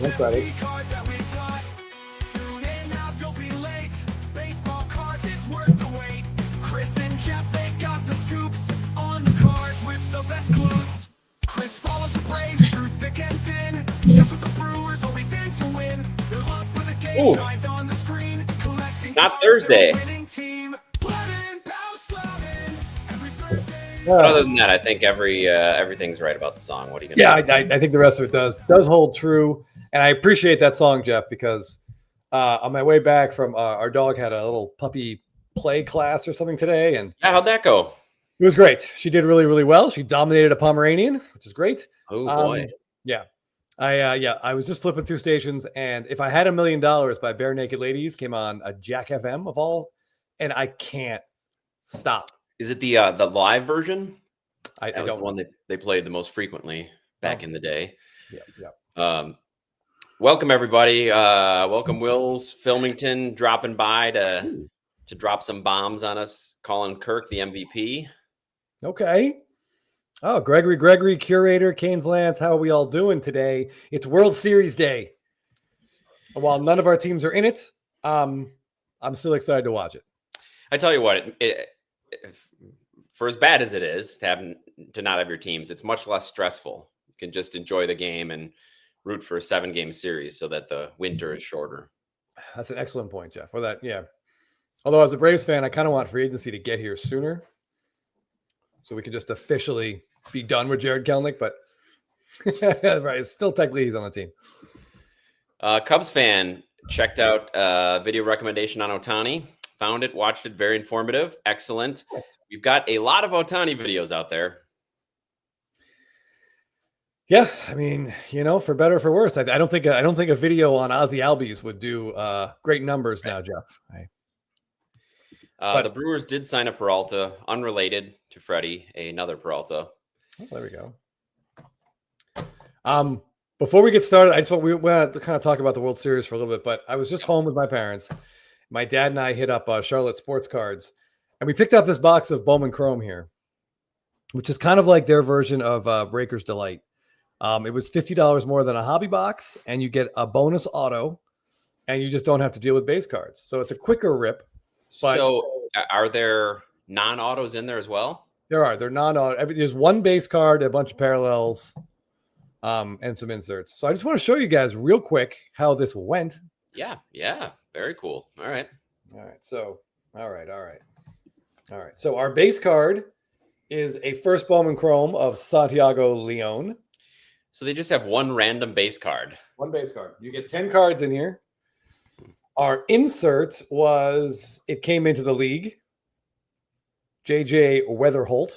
I'm excited. Chris and Jeff, they got the scoops on the cards with the best clues. Chris follows the Braves through thick and thin. Jeff with the Brewers, always in to win. Their love for the game shines on the screen. Collecting not Thursday. Winning team. Blabbin, pow slamming. Every Thursday. But other than that, I think everything's right about the song. What are you Yeah, gonna I think the rest of it does hold true, and I appreciate that song, Jeff, because on my way back from our dog had a little puppy play class or something today, and Yeah, how'd that go? it was great. She did really, really well. She dominated a Pomeranian, which is great. Oh boy. Yeah. I was just flipping through stations, and If I Had $1 Million by Bare Naked Ladies came on a Jack FM of all, and I can't stop. Is it the live version? I That was don't the one that they played the most frequently back in the day. Yeah. Welcome everybody. Welcome Wills Filmington dropping by to drop some bombs on us, calling Kirk the MVP. Okay. Oh, Gregory, curator, Canes Lance. How are we all doing today? It's World Series Day. While none of our teams are in it, I'm still excited to watch it. I tell you what, for as bad as it is to not have your teams, it's much less stressful. You can just enjoy the game and root for a 7-game series so that the winter is shorter. That's an excellent point, Jeff. Or that, yeah. Although as a Braves fan, I kind of want free agency to get here sooner, so we could just officially be done with Jared Kelenic. But right, it's still technically he's on the team. Cubs fan checked out video recommendation on Ohtani. Found it, watched it, very informative, excellent. Yes. We've got a lot of Ohtani videos out there. Yeah, I mean, for better or for worse, I don't think a video on Ozzy Albies would do great numbers now, Jeff. The Brewers did sign a Peralta, unrelated to Freddie, another Peralta. Oh, there we go. Before we get started, we want to kind of talk about the World Series for a little bit, but I was just home with my parents. My dad and I hit up Charlotte Sports Cards, and we picked up this box of Bowman Chrome here, which is kind of like their version of Breaker's Delight. It was $50 more than a hobby box, and you get a bonus auto, and you just don't have to deal with base cards. So it's a quicker rip. But so are there non-autos in there as well? They're non-auto. There's one base card, a bunch of parallels, and some inserts. So I just want to show you guys real quick how this went. Yeah. Very cool. All right. So, all right. So our base card is a first Bowman Chrome of Santiago Leon. So they just have one random base card. One base card. You get 10 cards in here. Our insert it came into the league. JJ Weatherholt.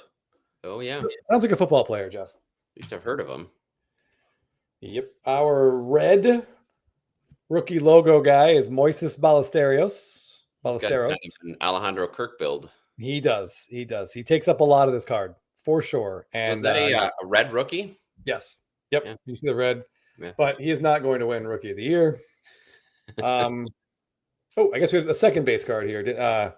Oh, yeah. Sounds like a football player, Jeff. Used to have heard of him. Yep. Our red rookie logo guy is Moises Ballesteros. He's got kind of an Alejandro Kirk build. He does. He takes up a lot of this card for sure. And is that a red rookie? Yes. Yep. Yeah. You see the red, yeah. But he is not going to win Rookie of the Year. I guess we have a second base card here.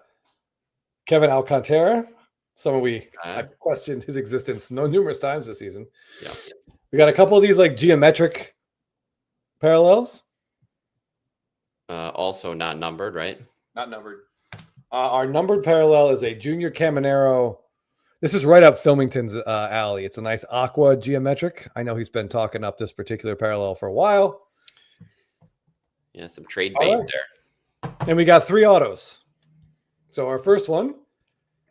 Kevin Alcantara, someone I've questioned his existence numerous times this season. Yeah. We got a couple of these like geometric parallels. Also not numbered, right? Not numbered. Our numbered parallel is a Junior Caminero. This is right up Filmington's alley. It's a nice aqua geometric. I know he's been talking up this particular parallel for a while. Yeah, some trade bait there. And we got 3 autos. So our first one,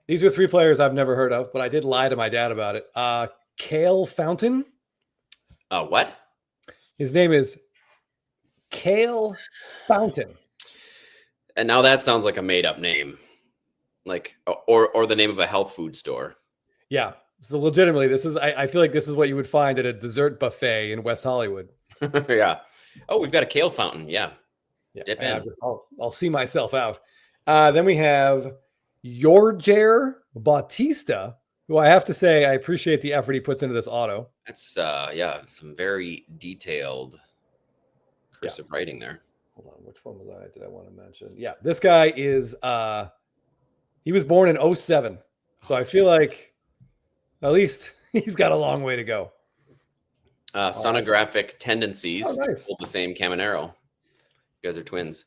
these are 3 players I've never heard of, but I did lie to my dad about it. Cale Fountain. What? His name is Cale Fountain. And now that sounds like a made-up name, like or the name of a health food store. Yeah. So legitimately, I feel like this is what you would find at a dessert buffet in West Hollywood. Yeah. Oh, we've got a kale fountain. Yeah. Dip in. I'll see myself out. Then we have Yorger Bautista, who I have to say I appreciate the effort he puts into this auto. That's some very detailed cursive writing there. Hold on, which one did I want to mention? Yeah, this guy is he was born in 2007. So I feel like at least he's got a long way to go. Sonographic Oh, Tendencies. nice. Pulled the same Caminero. You guys are twins.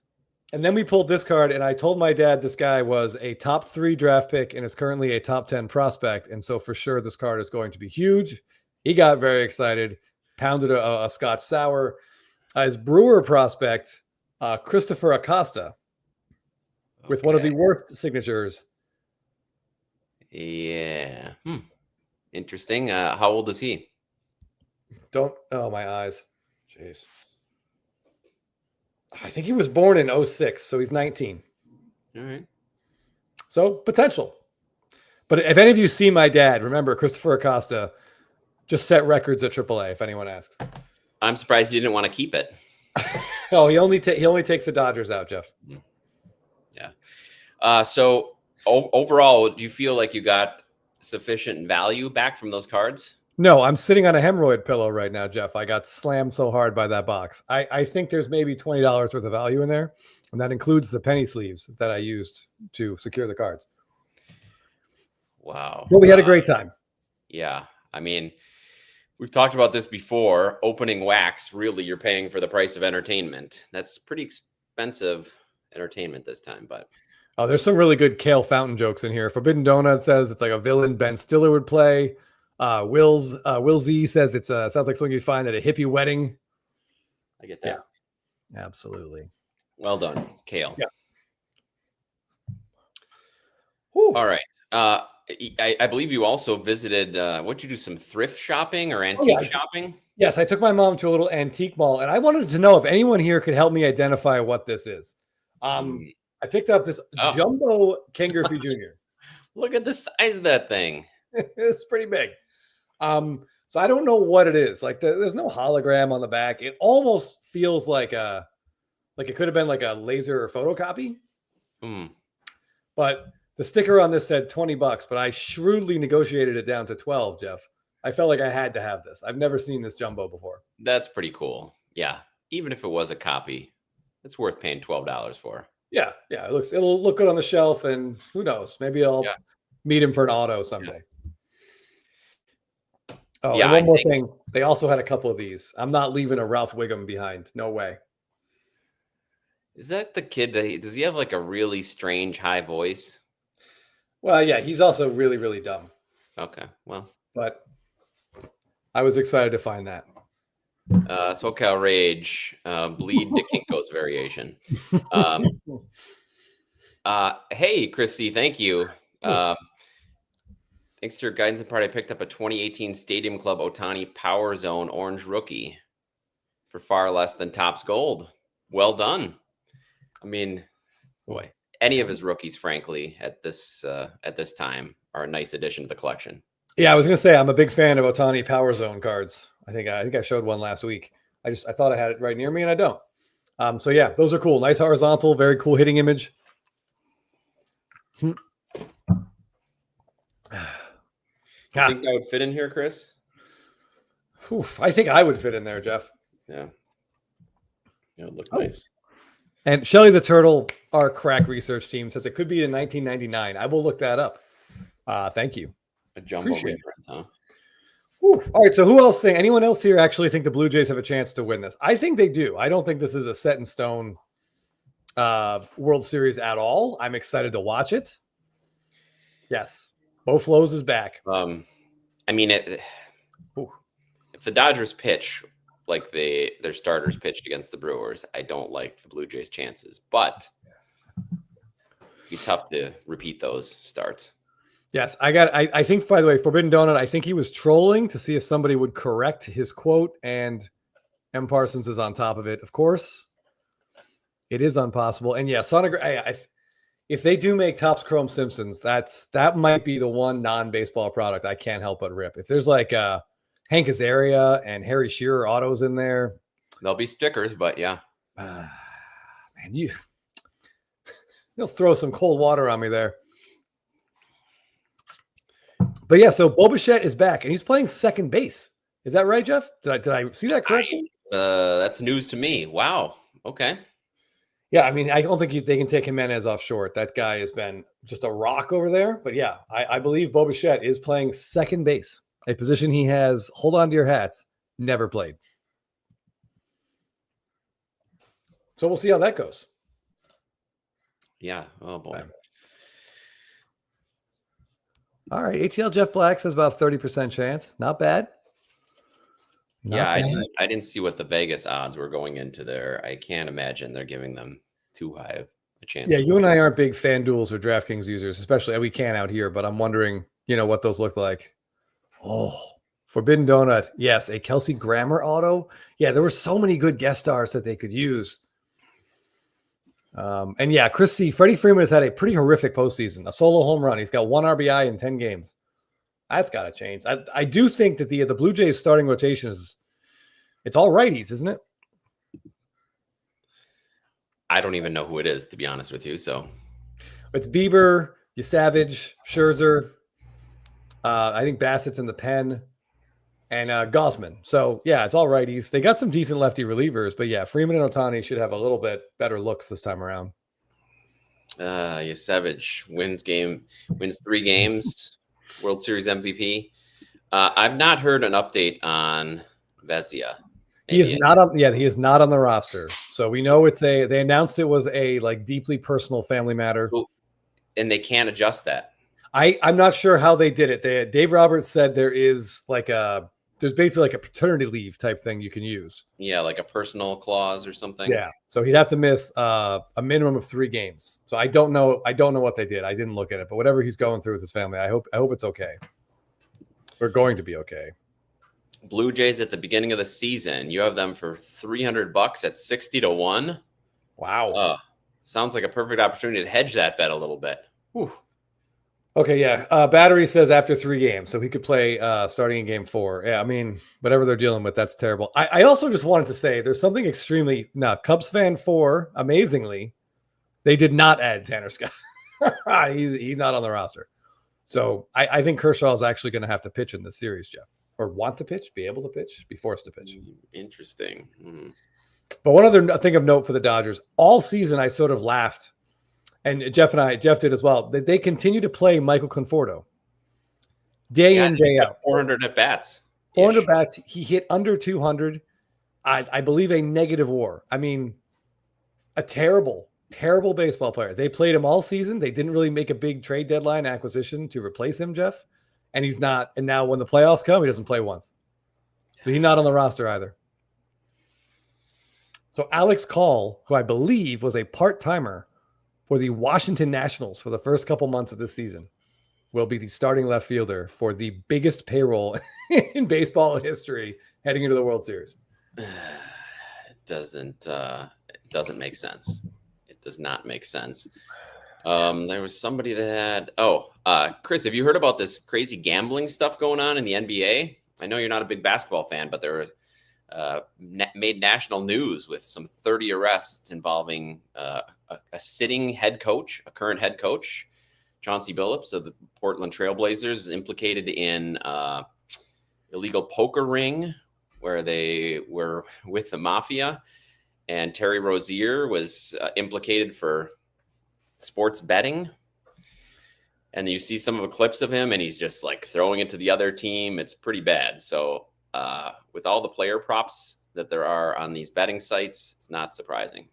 And then we pulled this card, and I told my dad this guy was a top 3 draft pick and is currently a top 10 prospect. And so for sure, this card is going to be huge. He got very excited, pounded a Scotch Sour. His Brewer prospect, Christopher Acosta, with one of the worst signatures. Yeah. Interesting. How old is he? Oh, my eyes. Jeez. I think he was born in 06, so he's 19. All right. So potential. But if any of you see my dad, remember Christopher Acosta just set records at AAA, if anyone asks. I'm surprised you didn't want to keep it. Oh, he only takes the Dodgers out, Jeff. Yeah. So overall, do you feel like you got sufficient value back from those cards? No, I'm sitting on a hemorrhoid pillow right now, Jeff. I got slammed so hard by that box. I think there's maybe $20 worth of value in there, and that includes the penny sleeves that I used to secure the cards. Wow. But we had a great time. Yeah. I mean, we've talked about this before. Opening wax, really, you're paying for the price of entertainment. That's pretty expensive entertainment this time, but Oh, there's some really good Kale Fountain jokes in here. Forbidden Donut says it's like a villain Ben Stiller would play. Will Z says it sounds like something you'd find at a hippie wedding. I get that. Yeah, absolutely. Well done, Kale. Yeah. All right. I believe you also visited, what'd you do, some thrift shopping or antique shopping? Yes, I took my mom to a little antique mall, and I wanted to know if anyone here could help me identify what this is. I picked up this jumbo Ken Griffey Jr. Look at the size of that thing. It's pretty big. So I don't know what it is. Like there's no hologram on the back. It almost feels like it could have been like a laser or photocopy. But the sticker on this said $20, but I shrewdly negotiated it down to 12, Jeff. I felt like I had to have this. I've never seen this jumbo before. That's pretty cool. Yeah. Even if it was a copy, it's worth paying $12 for. Yeah. It'll look good on the shelf, and who knows? Maybe I'll meet him for an auto someday. Oh, yeah, and one more thing. They also had a couple of these. I'm not leaving a Ralph Wiggum behind. No way. Is that the kid does he have like a really strange high voice? Well, yeah, he's also really, really dumb. Okay, well. But I was excited to find that. SoCal Rage, Bleed to Kinko's variation. Hey, Chris C, thank you. Thanks to your guidance and part, I picked up a 2018 Stadium Club Ohtani Power Zone Orange Rookie for far less than Topps Gold. Well done. I mean, boy, any of his rookies, frankly, at this time are a nice addition to the collection. Yeah, I was going to say I'm a big fan of Ohtani Power Zone cards. I think I showed one last week. I thought I had it right near me, and I don't. So yeah, those are cool. Nice horizontal, very cool hitting image. You think that would fit in here, Chris? I think I would fit in there, Jeff. Yeah. It would look nice. And Shelly the Turtle, our crack research team, says it could be in 1999. I will look that up. Thank you. A jumbo reprint, huh? All right, so who else anyone else here actually think the Blue Jays have a chance to win this? I think they do. I don't think this is a set in stone World Series at all. I'm excited to watch it. Yes. Bo Flows is back. I mean, if the Dodgers pitch like their starters pitched against the Brewers, I don't like the Blue Jays' chances, but it'd be tough to repeat those starts. Yes, I think, by the way, Forbidden Donut, I think he was trolling to see if somebody would correct his quote, and M. Parsons is on top of it. Of course, it is impossible. And yeah, if they do make Topps Chrome Simpsons, that might be the one non-baseball product I can't help but rip. If there's like Hank Azaria and Harry Shearer autos in there, there'll be stickers, but yeah. Man, you'll throw some cold water on me there. But yeah, so Bo Bichette is back, and he's playing second base. Is that right, Jeff? Did I see that correctly? That's news to me. Wow. Okay. Yeah, I mean, I don't think they can take Jimenez off short. That guy has been just a rock over there. But yeah, I believe Bo Bichette is playing second base, a position he has, hold on to your hats, never played. So we'll see how that goes. Yeah. Oh boy. All right. ATL Jeff Black says about 30% chance. Not bad. I didn't see what the Vegas odds were going into there. I can't imagine they're giving them too high of a chance. Yeah, you and I aren't big FanDuels or DraftKings users, especially we can out here, but I'm wondering, what those look like. Oh, Forbidden Donut. Yes, a Kelsey Grammer auto. Yeah, there were so many good guest stars that they could use. And yeah, Chris C. Freddie Freeman has had a pretty horrific postseason, a solo home run. He's got 1 RBI in 10 games. That's got to change. I do think that the Blue Jays starting rotation it's all righties, isn't it? I don't even know who it is, to be honest with you. So it's Bieber, Savage, Scherzer. I think Bassett's in the pen, and Gosman. So yeah, it's all righties. They got some decent lefty relievers, but yeah, Freeman and Ohtani should have a little bit better looks this time around. Savage wins 3 games, World Series MVP. I've not heard an update on Vezina. He is not on. Yeah, he is not on the roster. So we know they announced it was a deeply personal family matter, and they can't adjust that. I'm not sure how they did it. Dave Roberts said there's basically like a paternity leave type thing you can use. Yeah, like a personal clause or something. Yeah. So he'd have to miss a minimum of 3 games. So I don't know what they did. I didn't look at it, but whatever he's going through with his family, I hope it's okay. We're going to be okay. Blue Jays at the beginning of the season, you have them for $300 at 60-1. Wow. Sounds like a perfect opportunity to hedge that bet a little bit. Whew. Okay, yeah. Battery says after 3 games, so he could play starting in game 4. Yeah, I mean, whatever they're dealing with, that's terrible. I also just wanted to say there's something extremely Cubs fan 4, amazingly, they did not add Tanner Scott. he's not on the roster. So I think Kershaw is actually going to have to pitch in this series, Jeff. Or want to pitch, be able to pitch, be forced to pitch. Interesting. But one other thing of note for the Dodgers, all season I sort of laughed, and Jeff did as well, that they continue to play Michael Conforto day in, day out. 400 at bats. 400 bats. He hit under 200. I believe a negative WAR. I mean, a terrible, terrible baseball player. They played him all season. They didn't really make a big trade deadline acquisition to replace him, Jeff. And he's not. And now when the playoffs come, he doesn't play once. So he's not on the roster either. So Alex Call, who I believe was a part-timer for the Washington Nationals for the first couple months of this season, will be the starting left fielder for the biggest payroll in baseball history heading into the World Series. It doesn't make sense. It does not make sense. There was somebody that had, Chris, have you heard about this crazy gambling stuff going on in the NBA? I know you're not a big basketball fan, but there was made national news with some 30 arrests involving a sitting head coach, a current head coach, Chauncey Billups of the Portland Trailblazers, implicated in illegal poker ring where they were with the mafia, and Terry Rozier was implicated for sports betting. And you see some of the clips of him and he's just throwing it to the other team. It's pretty bad. So with all the player props that there are on these betting sites, it's not surprising.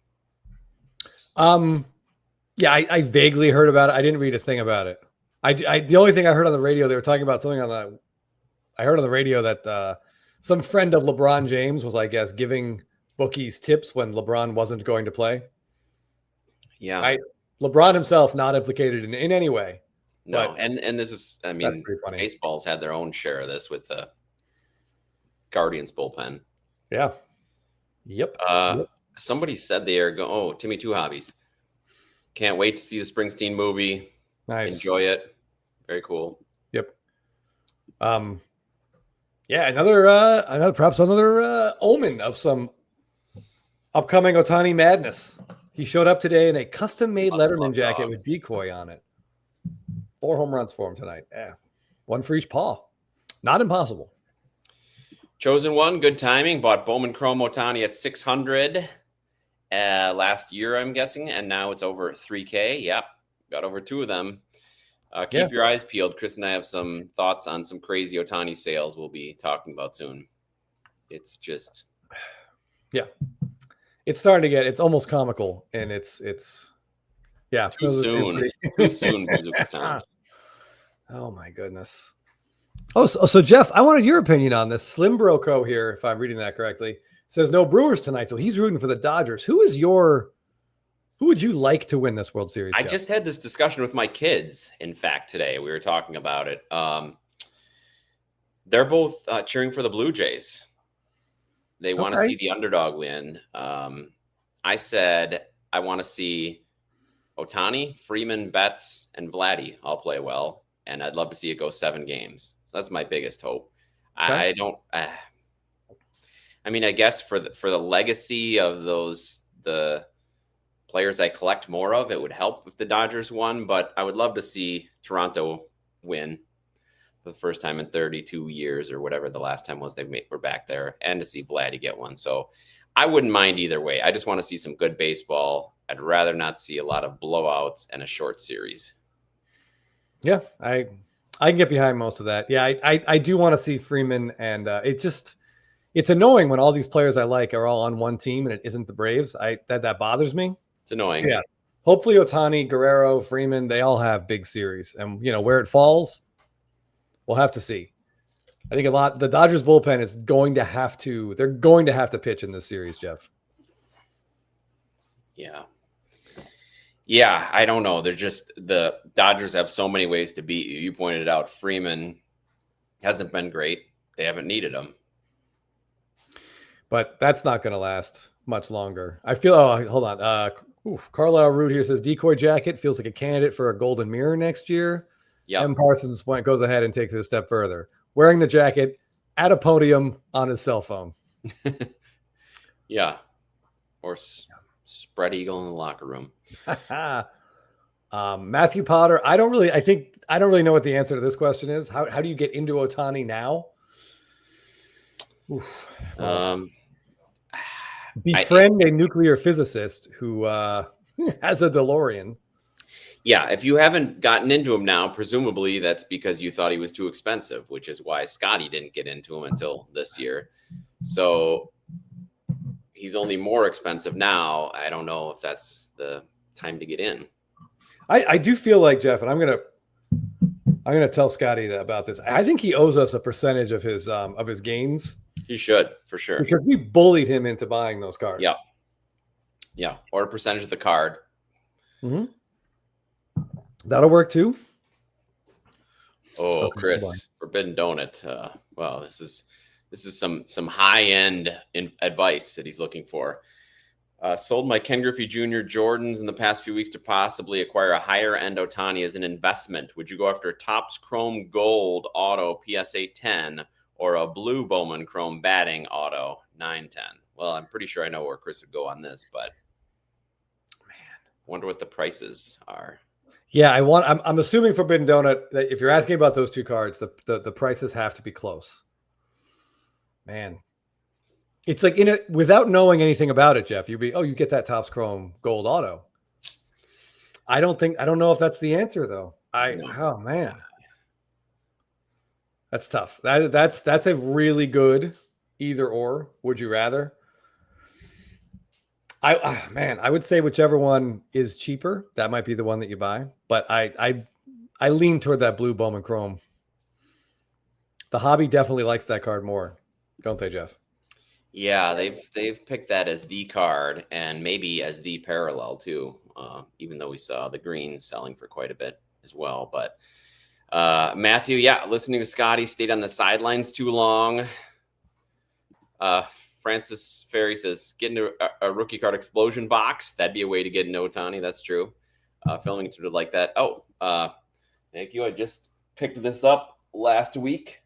Yeah, I vaguely heard about it. I didn't read a thing about it. The only thing I heard on the radio, they were talking about something I heard on the radio that some friend of LeBron James was, I guess, giving bookies tips when LeBron wasn't going to play. Yeah. LeBron himself not implicated in any way. No, and this is, I mean, baseball's had their own share of this with the Guardians bullpen. Yeah. Yep. Somebody said they are Timmy Two Hobbies. Can't wait to see the Springsteen movie. Nice. Enjoy it. Very cool. Yep. Yeah, another omen of some upcoming Ohtani madness. He showed up today in a custom-made Letterman jacket with decoy on it. 4 home runs for him tonight. Yeah. 1 for each paw. Not impossible. Chosen one, good timing. Bought Bowman Chrome Ohtani at 600 last year, I'm guessing, and now it's over 3K. Yep, got over 2 of them. Keep your eyes peeled. Chris and I have some thoughts on some crazy Ohtani sales we'll be talking about soon. It's just it's starting to get, it's almost comical, and it's yeah. too soon. Too soon, Bazooka-san. Oh my goodness. Oh, so Jeff, I wanted your opinion on this. Slim Broco here, if I'm reading that correctly, says no Brewers tonight, so he's rooting for the Dodgers. Who would you like to win this World Series? I Jeff? just had this discussion with my kids. In fact, today we were talking about it. They're both cheering for the Blue Jays. They want to see the underdog win. I said I want to see Ohtani, Freeman, Betts, and Vladdy all play well, and I'd love to see it go 7 games. So that's my biggest hope. Okay. I don't. I mean, I guess for the legacy of the players I collect more of, it would help if the Dodgers won. But I would love to see Toronto win for the first time in 32 years or whatever the last time was were back there, and to see Vladdy get one. So I wouldn't mind either way. I just want to see some good baseball. I'd rather not see a lot of blowouts and a short series. Yeah, I can get behind most of that. Yeah, I do want to see Freeman, and it's annoying when all these players I like are all on one team and it isn't the Braves. That bothers me. It's annoying. Yeah. Hopefully Ohtani, Guerrero, Freeman, they all have big series, and where it falls, we'll have to see. I think the Dodgers bullpen is going to have to pitch in this series, Jeff. Yeah. Yeah, I don't know. The Dodgers have so many ways to beat you. You pointed it out. Freeman hasn't been great. They haven't needed him. But that's not going to last much longer. I feel, hold on. Carlisle Root here says decoy jacket feels like a candidate for a golden mirror next year. Yeah. M. Parsons goes ahead and takes it a step further. Wearing the jacket at a podium on his cell phone. Yeah. Or spread eagle in the locker room. Matthew Potter. I don't really know what the answer to this question is. How do you get into Ohtani now? Befriend a nuclear physicist who has a DeLorean. Yeah, if you haven't gotten into him now, presumably that's because you thought he was too expensive, which is why Scotty didn't get into him until this year. So he's only more expensive now. I don't know if that's the time to get in. I do feel like, Jeff, and I'm gonna tell Scotty about this. I think he owes us a percentage of his gains. He should, for sure. Because we bullied him into buying those cards. Yeah. Yeah. Or a percentage of the card. Mm-hmm. That'll work too. Oh, okay, Chris, Forbidden Donut. Well, this is some high-end advice that he's looking for. Sold my Ken Griffey Jr. Jordans in the past few weeks to possibly acquire a higher-end Ohtani as an investment. Would you go after a Topps Chrome Gold Auto PSA 10 or a blue Bowman Chrome batting auto 910? Well, I'm pretty sure I know where Chris would go on this, but man, wonder what the prices are. Yeah, I'm assuming Forbidden Donut that if you're asking about those two cards, the prices have to be close. Man, it's like without knowing anything about it, Jeff, you get that Topps Chrome Gold Auto. I don't know if that's the answer though. Oh man. That's tough. That's a really good either or. Would you rather? I would say whichever one is cheaper, that might be the one that you buy. But I lean toward that blue Bowman Chrome. The hobby definitely likes that card more, don't they, Jeff? Yeah, they've picked that as the card and maybe as the parallel too. Even though we saw the greens selling for quite a bit as well, but. Matthew, yeah, listening to Scotty stayed on the sidelines too long. Francis Ferry says, get into a rookie card explosion box. That'd be a way to get into Ohtani. That's true. Filming sort of like that. Thank you. I just picked this up last week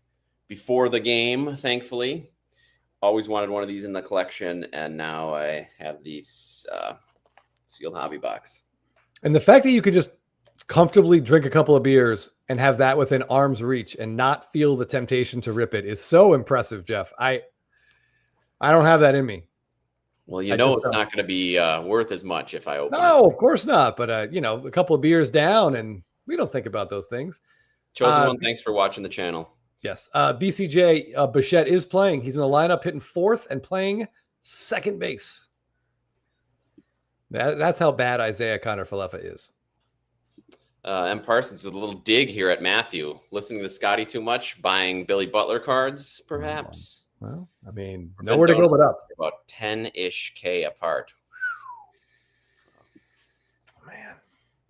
before the game, thankfully. Always wanted one of these in the collection, and now I have these sealed hobby box. And the fact that you could just comfortably drink a couple of beers and have that within arm's reach and not feel the temptation to rip it is so impressive, Jeff. I don't have that in me. Well, it's not going to be worth as much if I open it. No, of course not. But, a couple of beers down, and we don't think about those things. Chosen One, thanks for watching the channel. Yes. BCJ Bichette is playing. He's in the lineup, hitting fourth and playing second base. That's how bad Isaiah Kiner-Falefa is. M. Parsons with a little dig here at Matthew. Listening to Scotty too much, buying Billy Butler cards, perhaps. Well, I mean, Forbidden nowhere to go Donuts but up. About 10-ish K apart. Man.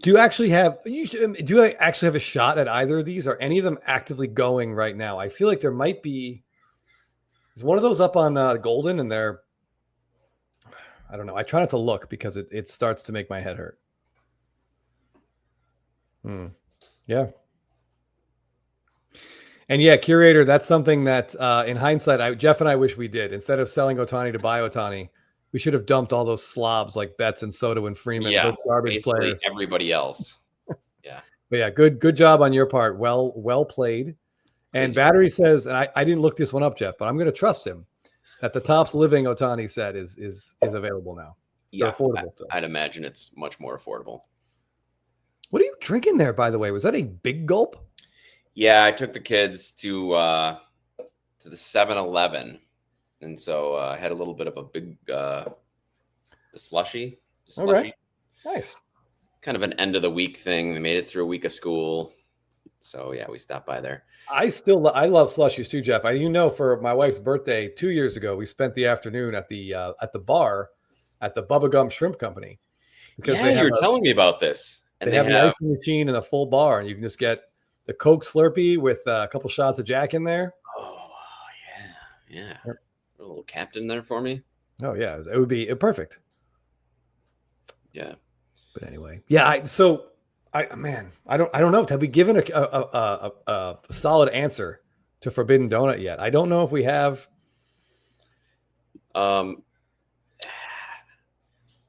Do you actually have a shot at either of these? Are any of them actively going right now? I feel like there might be. Is one of those up on Golden and they're, I don't know. I try not to look because it starts to make my head hurt. Yeah. And yeah, Curator, that's something that in hindsight, Jeff and I wish we did. Instead of selling Ohtani to buy Ohtani, we should have dumped all those slobs like Betts and Soto and Freeman, those garbage players. Everybody else. Yeah. But yeah, good job on your part. Well played. And Battery says, and I didn't look this one up, Jeff, but I'm going to trust him that the Topps Living Ohtani set is available now. Yeah, affordable. I'd imagine it's much more affordable. What are you drinking there, by the way? Was that a big gulp? Yeah, I took the kids to the 7-Eleven, and so I had a little bit of a big the slushy. All right, nice. Kind of an end of the week thing. They made it through a week of school, so yeah, we stopped by there. I love slushies too, Jeff. For my wife's birthday 2 years ago, we spent the afternoon at the bar at the Bubba Gump Shrimp Company. Because you were telling me about this. And they have an ice machine and a full bar, and you can just get the Coke Slurpee with a couple shots of Jack in there. Oh, yeah. A little captain there for me. Oh, yeah. It would be perfect. Yeah. But anyway, yeah. I don't know. Have we given a solid answer to Forbidden Donut yet? I don't know if we have.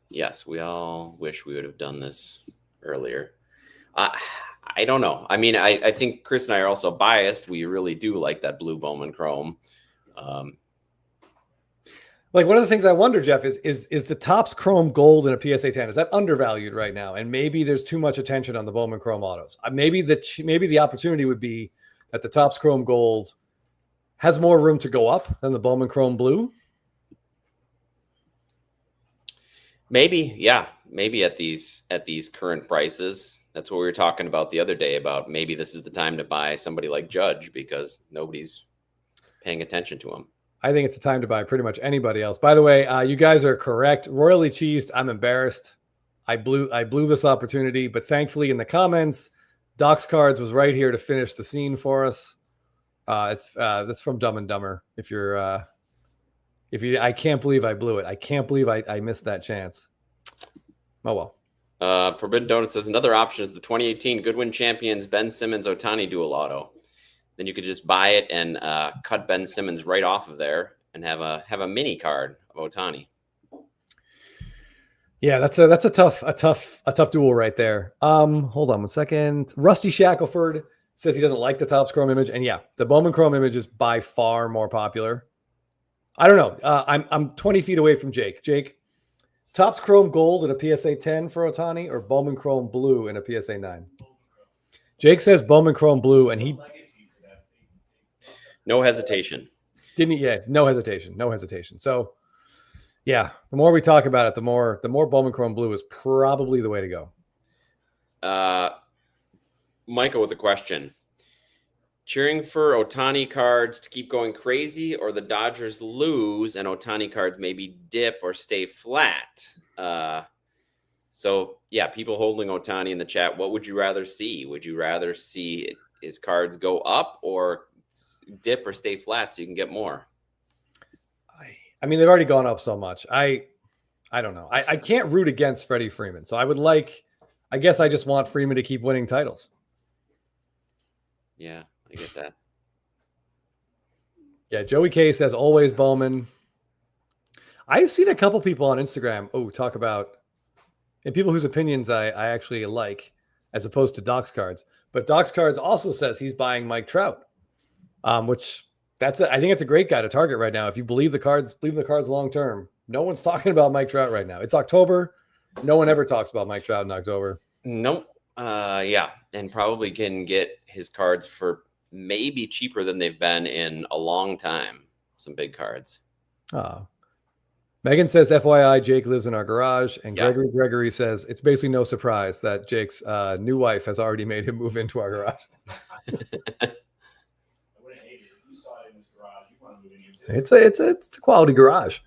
Yes, we all wish we would have done this earlier. I don't know. I mean, I think Chris and I are also biased. We really do like that blue Bowman Chrome. Like one of the things I wonder, Jeff, is the Topps Chrome Gold in a PSA 10, is that undervalued right now? And maybe there's too much attention on the Bowman Chrome autos. Maybe the opportunity would be that the Topps Chrome Gold has more room to go up than the Bowman Chrome Blue. Maybe, yeah. Maybe at these current prices. That's what we were talking about the other day, about maybe this is the time to buy somebody like Judge because nobody's paying attention to him. I think it's a time to buy pretty much anybody else. By the way, you guys are correct. Royally cheesed. I'm embarrassed. I blew this opportunity, but thankfully in the comments, Doc's Cards was right here to finish the scene for us. That's from Dumb and Dumber. I can't believe I blew it. I can't believe I missed that chance. Oh well. Forbidden Donut says another option is the 2018 Goodwin Champions Ben Simmons Ohtani dual auto. Then you could just buy it and cut Ben Simmons right off of there and have a mini card of Ohtani. Yeah, that's a tough duel right there. Hold on one second. Rusty Shackelford says he doesn't like the Topps Chrome image, and yeah, the Bowman Chrome image is by far more popular. I don't know. I'm 20 feet away from Jake. Jake, Topps Chrome Gold in a PSA 10 for Ohtani or Bowman Chrome Blue in a PSA 9? Jake says Bowman Chrome Blue, and he no hesitation. Didn't he? Yeah, no hesitation. So, yeah, the more we talk about it, the more Bowman Chrome Blue is probably the way to go. Michael with a question. Cheering for Ohtani cards to keep going crazy, or the Dodgers lose and Ohtani cards maybe dip or stay flat? So, yeah, people holding Ohtani in the chat, what would you rather see? Would you rather see his cards go up or dip or stay flat so you can get more? I mean, they've already gone up so much. I don't know. I can't root against Freddie Freeman. So I guess I just want Freeman to keep winning titles. Yeah, I get that. Yeah, Joey K says always Bowman. I've seen a couple people on Instagram talk about, and people whose opinions I actually like, as opposed to Doc's Cards. But Doc's Cards also says he's buying Mike Trout, which I think it's a great guy to target right now. If you believe the cards long term. No one's talking about Mike Trout right now. It's October. No one ever talks about Mike Trout in October. Nope. Yeah, and probably can get his cards for maybe cheaper than they've been in a long time. Some big cards. Megan says, FYI, Jake lives in our garage. And Yeah. Gregory says, it's basically no surprise that Jake's new wife has already made him move into our garage. I wouldn't hate it if you saw it in this garage. You want to move in here too. It's a quality garage.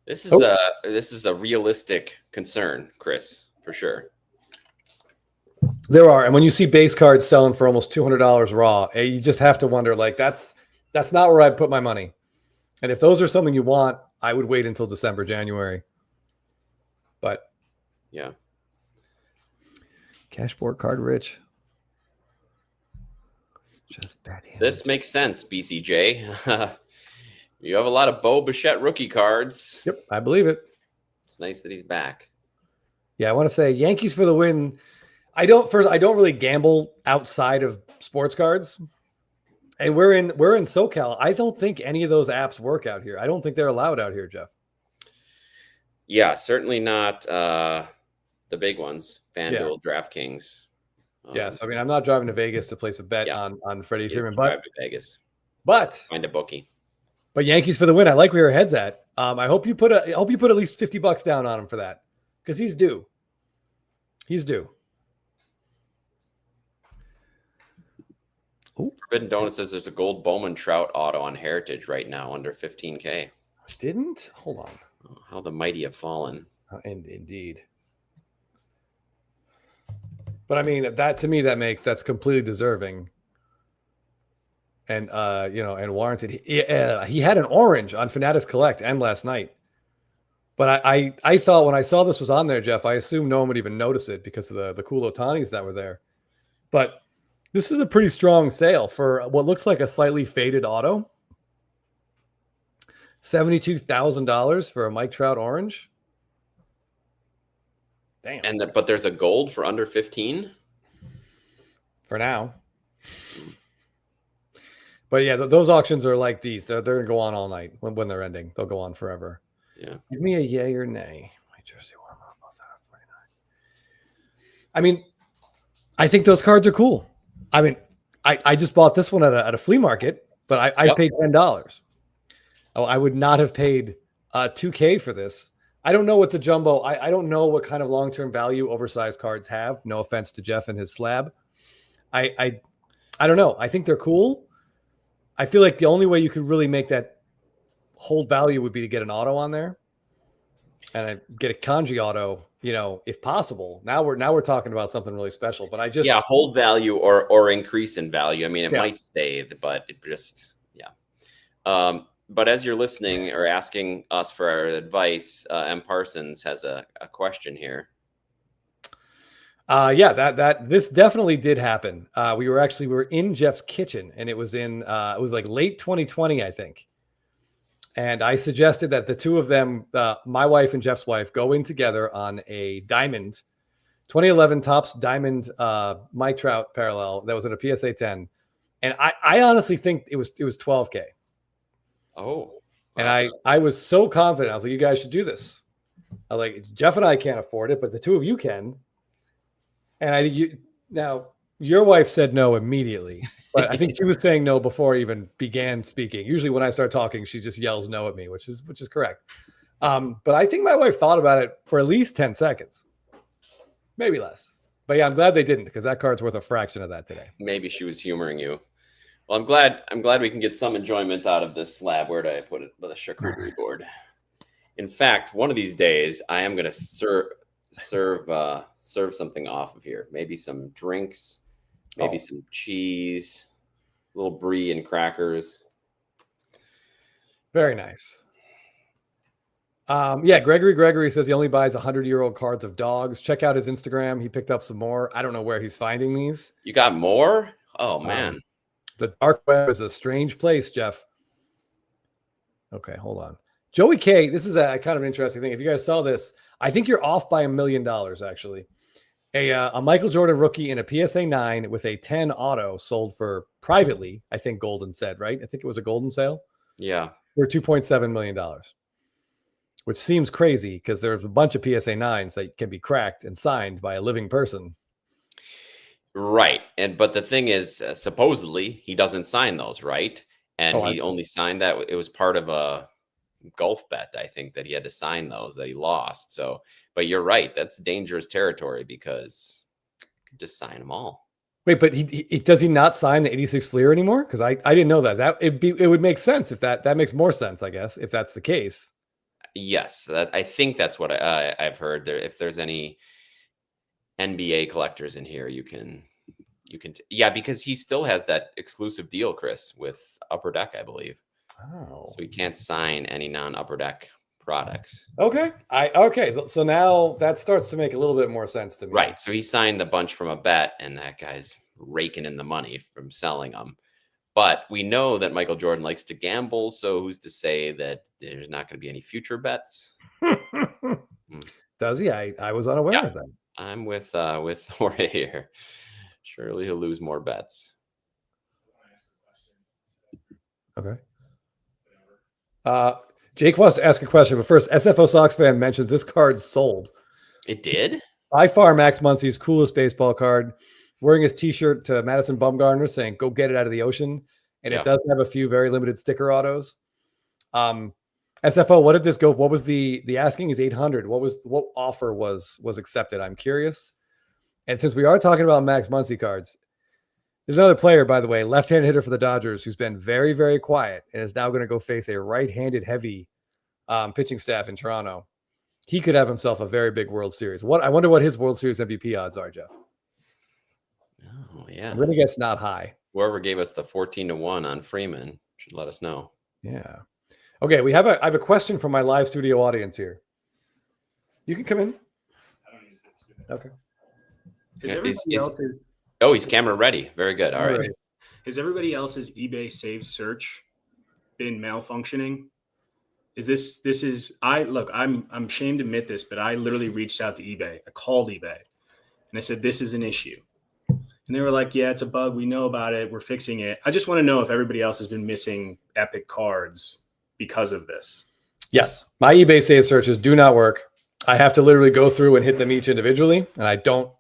This is a realistic concern, Chris, for sure. There are, and when you see base cards selling for almost $200 raw, you just have to wonder, like, that's not where I'd put my money. And if those are something you want, I would wait until December, January. But yeah, cashboard card rich. Just bad hand. This makes sense, BCJ. You have a lot of Bo Bichette rookie cards. Yep, I believe it. It's nice that he's back. Yeah, I want to say Yankees for the win. I don't really gamble outside of sports cards. And we're in SoCal. I don't think any of those apps work out here. I don't think they're allowed out here, Jeff. Yeah, certainly not the big ones. FanDuel, DraftKings. Yes, I mean, I'm not driving to Vegas to place a bet on Freddie Freeman, drive to Vegas. But Find a bookie. But Yankees for the win. I like where your head's at. I hope you put at least $50 down on him for that, because he's due. He's due. Ooh. Forbidden Donut says there's a gold Bowman Trout auto on Heritage right now under $15K. Didn't? Hold on. Oh, how the mighty have fallen. Indeed. But I mean, that to me, that's completely deserving. And and warranted. He had an orange on Fanatics Collect and last night. But I thought when I saw this was on there, Jeff, I assumed no one would even notice it because of the cool Ohtanis that were there. But this is a pretty strong sale for what looks like a slightly faded auto. $72,000 for a Mike Trout orange. Damn. But there's a gold for under 15 for now. But yeah, those auctions are like these. They're going to go on all night when they're ending. They'll go on forever. Yeah. Give me a yay or nay. My jersey warm up. I mean, I think those cards are cool. I mean, I just bought this one at a flea market, but I paid $10. Oh, I would not have paid $2K for this. I don't know what's a jumbo. I don't know what kind of long-term value oversized cards have. No offense to Jeff and his slab. I don't know. I think they're cool. I feel like the only way you could really make that hold value would be to get an auto on there, and I get a kanji auto, if possible. Now we're talking about something really special. But hold value or increase in value. I mean, it might stay, but it just but as you're listening or asking us for our advice, M. Parsons has a question here. This definitely did happen. We were in Jeff's kitchen, and it was like late 2020, I think. And I suggested that the two of them, my wife and Jeff's wife, go in together on a diamond, 2011 Topps Diamond Mike Trout parallel that was in a PSA 10. And I honestly think it was $12K. Oh, and I was so confident. I was like, you guys should do this. I was like, Jeff and I can't afford it, but the two of you can. And now your wife said no immediately, but I think she was saying no before I even began speaking. Usually when I start talking, she just yells no at me, which is correct. But I think my wife thought about it for at least 10 seconds, maybe less. But yeah, I'm glad they didn't, because that card's worth a fraction of that today. Maybe she was humoring you. Well, I'm glad we can get some enjoyment out of this slab. Where did I put it? With a charcuterie board. In fact, one of these days I am going to serve something off of here. Maybe some drinks, maybe some cheese, a little brie and crackers. Very nice. Gregory says he only buys 100-year-old cards of dogs. Check out his Instagram. He picked up some more. I don't know where he's finding these. You got more? Oh, man. The dark web is a strange place, Jeff. Okay, hold on. Joey K, this is a kind of an interesting thing. If you guys saw this, I think you're off by $1 million, actually. A Michael Jordan rookie in a PSA 9 with a 10 auto sold for privately, I think Golden said, right? I think it was a Golden sale. Yeah. For $2.7 million, which seems crazy because there's a bunch of PSA 9s that can be cracked and signed by a living person. Right. But the thing is, supposedly he doesn't sign those, right? And Oh, he only signed that. It was part of a golf bet, I think, that he had to sign those that he lost. So, but you're right. That's dangerous territory because you can just sign them all. Wait, but does he not sign the 86 Fleer anymore? Because I didn't know that. It would make sense if that makes more sense, I guess, if that's the case. Yes, I think that's what I've heard. There, if there's any NBA collectors in here, you can, yeah, because he still has that exclusive deal, Chris, with Upper Deck, I believe. Oh, So he can't sign any non-Upper Deck products. okay. Okay. So now that starts to make a little bit more sense to me. Right. So he signed a bunch from a bet, and that guy's raking in the money from selling them. But we know that Michael Jordan likes to gamble, so who's to say that there's not going to be any future bets? Does he? I was unaware of that. I'm with Jorge here. Surely he'll lose more bets. Okay. Jake wants to ask a question, but first, SFO Sox fan mentioned this card sold. It did? By far, Max Muncy's coolest baseball card. Wearing his T-shirt to Madison Bumgarner saying, "Go get it out of the ocean," and it does have a few very limited sticker autos. SFO, what did this go? What was the asking is 800. What offer was accepted? I'm curious. And since we are talking about Max Muncy cards, there's another player, by the way, left-handed hitter for the Dodgers, who's been very, very quiet and is now going to go face a right-handed heavy pitching staff in Toronto. He could have himself a very big World Series. I wonder what his World Series MVP odds are, Jeff. Oh, yeah. I'm going to guess not high. Whoever gave us the 14-1 on Freeman should let us know. Yeah. Okay, I have a question from my live studio audience here. You can come in. I don't need to sit. Okay. Is everybody else's? Oh, he's camera ready. Very good. All right. Has everybody else's eBay saved search been malfunctioning? I'm ashamed to admit this, but I literally reached out to eBay. I called eBay and I said, this is an issue. And they were like, yeah, it's a bug. We know about it. We're fixing it. I just want to know if everybody else has been missing epic cards because of this. Yes. My eBay save searches do not work. I have to literally go through and hit them each individually. And I don't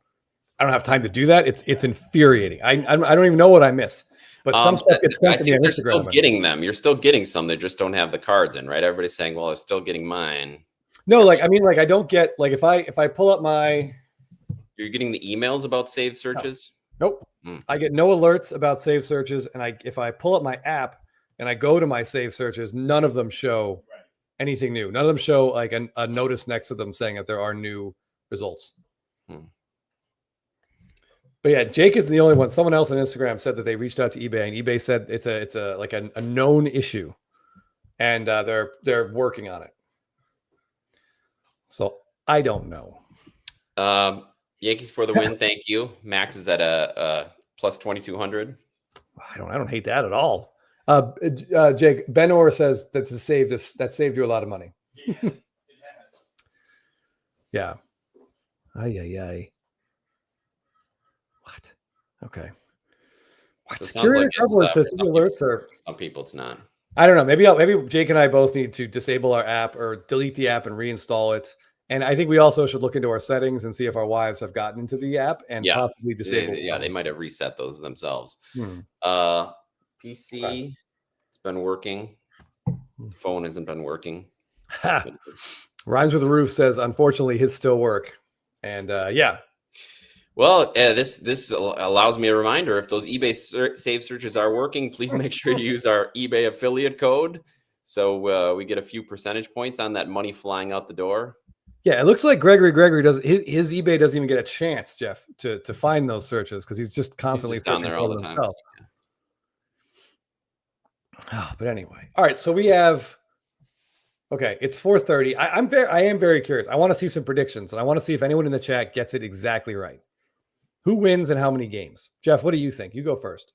have time to do that. It's infuriating. I don't even know what I miss. But some stuff gets sent to me on They're Instagram. still getting them. You're still getting some. They just don't have the cards in, right? Everybody's saying, well, I'm still getting mine. No, I don't get, if I pull up my... You're getting the emails about saved searches? Nope. I get no alerts about save searches. And if I pull up my app and I go to my save searches, none of them show anything new. None of them show like a notice next to them saying that there are new results. But yeah, Jake is the only one. Someone else on Instagram said that they reached out to eBay, and eBay said it's a known issue, and they're working on it. So I don't know. Yankees for the win. Thank you. Max is at a plus 2,200. I don't hate that at all. Jake, Ben Orr says that saved you a lot of money. Yeah, it has. Yeah. Ay. What? Okay. What? So it sounds Security like it's, coverage for system alerts are. Some people it's not. I don't know. Maybe Jake and I both need to disable our app or delete the app and reinstall it. And I think we also should look into our settings and see if our wives have gotten into the app and possibly disable. They might have reset those themselves. PC, it's been working. Phone hasn't been working. Rhymes with the Roof says, unfortunately, his still work. And yeah. Well, this allows me a reminder. If those eBay save searches are working, please make sure you use our eBay affiliate code. So we get a few percentage points on that money flying out the door. Yeah, it looks like Gregory does his eBay doesn't even get a chance, Jeff, to find those searches because he's just constantly down there all the time. But anyway, all right. So we have. Okay, it's 4:30. I am very curious. I want to see some predictions, and I want to see if anyone in the chat gets it exactly right. Who wins and how many games? Jeff, what do you think? You go first.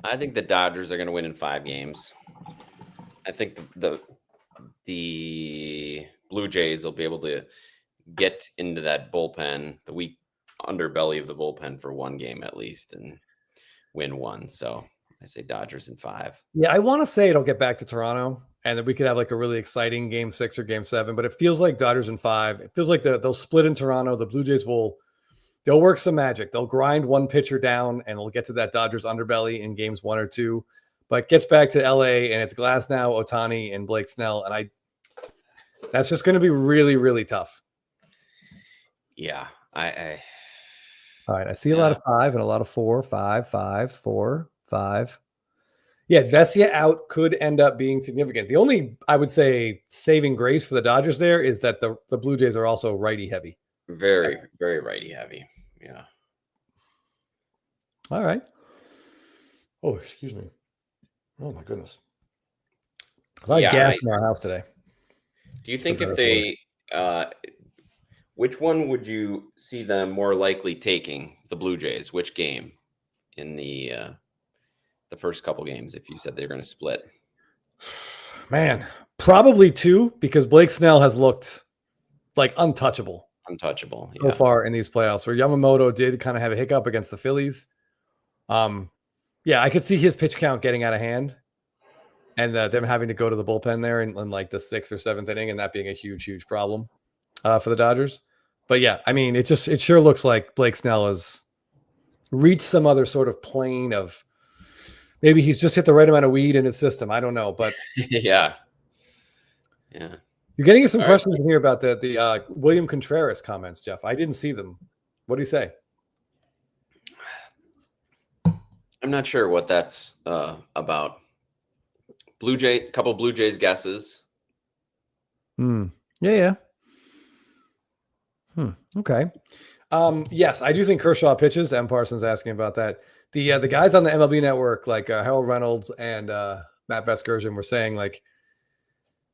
I think the Dodgers are going to win in 5 games. I think the Blue Jays will be able to get into that bullpen, the weak underbelly of the bullpen for 1 game at least, and win 1. So I say Dodgers in 5. Yeah, I want to say it'll get back to Toronto, and then we could have like a really exciting game 6 or game 7. But it feels like Dodgers in 5. It feels like they'll split in Toronto. The Blue Jays they'll work some magic. They'll grind one pitcher down, and we'll get to that Dodgers underbelly in games 1 or 2. But it gets back to LA, and it's Glasnow, Ohtani, and Blake Snell, and that's just going to be really, really tough. Yeah, all right. I see a lot of 5 and a lot of 4, 5, 5, 4, 5. Yeah, Vesia out could end up being significant. The only, I would say, saving grace for the Dodgers there is that the Blue Jays are also righty heavy. Very, very righty heavy. Yeah. All right. Oh, excuse me. Oh my goodness. A lot of gas in our house today. Do you think if they, which one would you see them more likely taking? The Blue Jays, which game in the first couple games? If you said they're going to split, man, probably 2 because Blake Snell has looked like untouchable so far in these playoffs. Where Yamamoto did kind of have a hiccup against the Phillies. Yeah, I could see his pitch count getting out of hand, and them having to go to the bullpen there in like the 6th or 7th inning, and that being a huge problem for the Dodgers. But yeah, I mean, it sure looks like Blake Snell has reached some other sort of plane of maybe he's just hit the right amount of weed in his system. I don't know, but yeah. You're getting some questions in here about the William Contreras comments, Jeff. I didn't see them. What do you say? I'm not sure what that's about. Couple Blue Jays guesses. Yeah. Okay. Yes, I do think Kershaw pitches. M. Parsons asking about that. The guys on the MLB Network, like Harold Reynolds and Matt Vasgersian, were saying like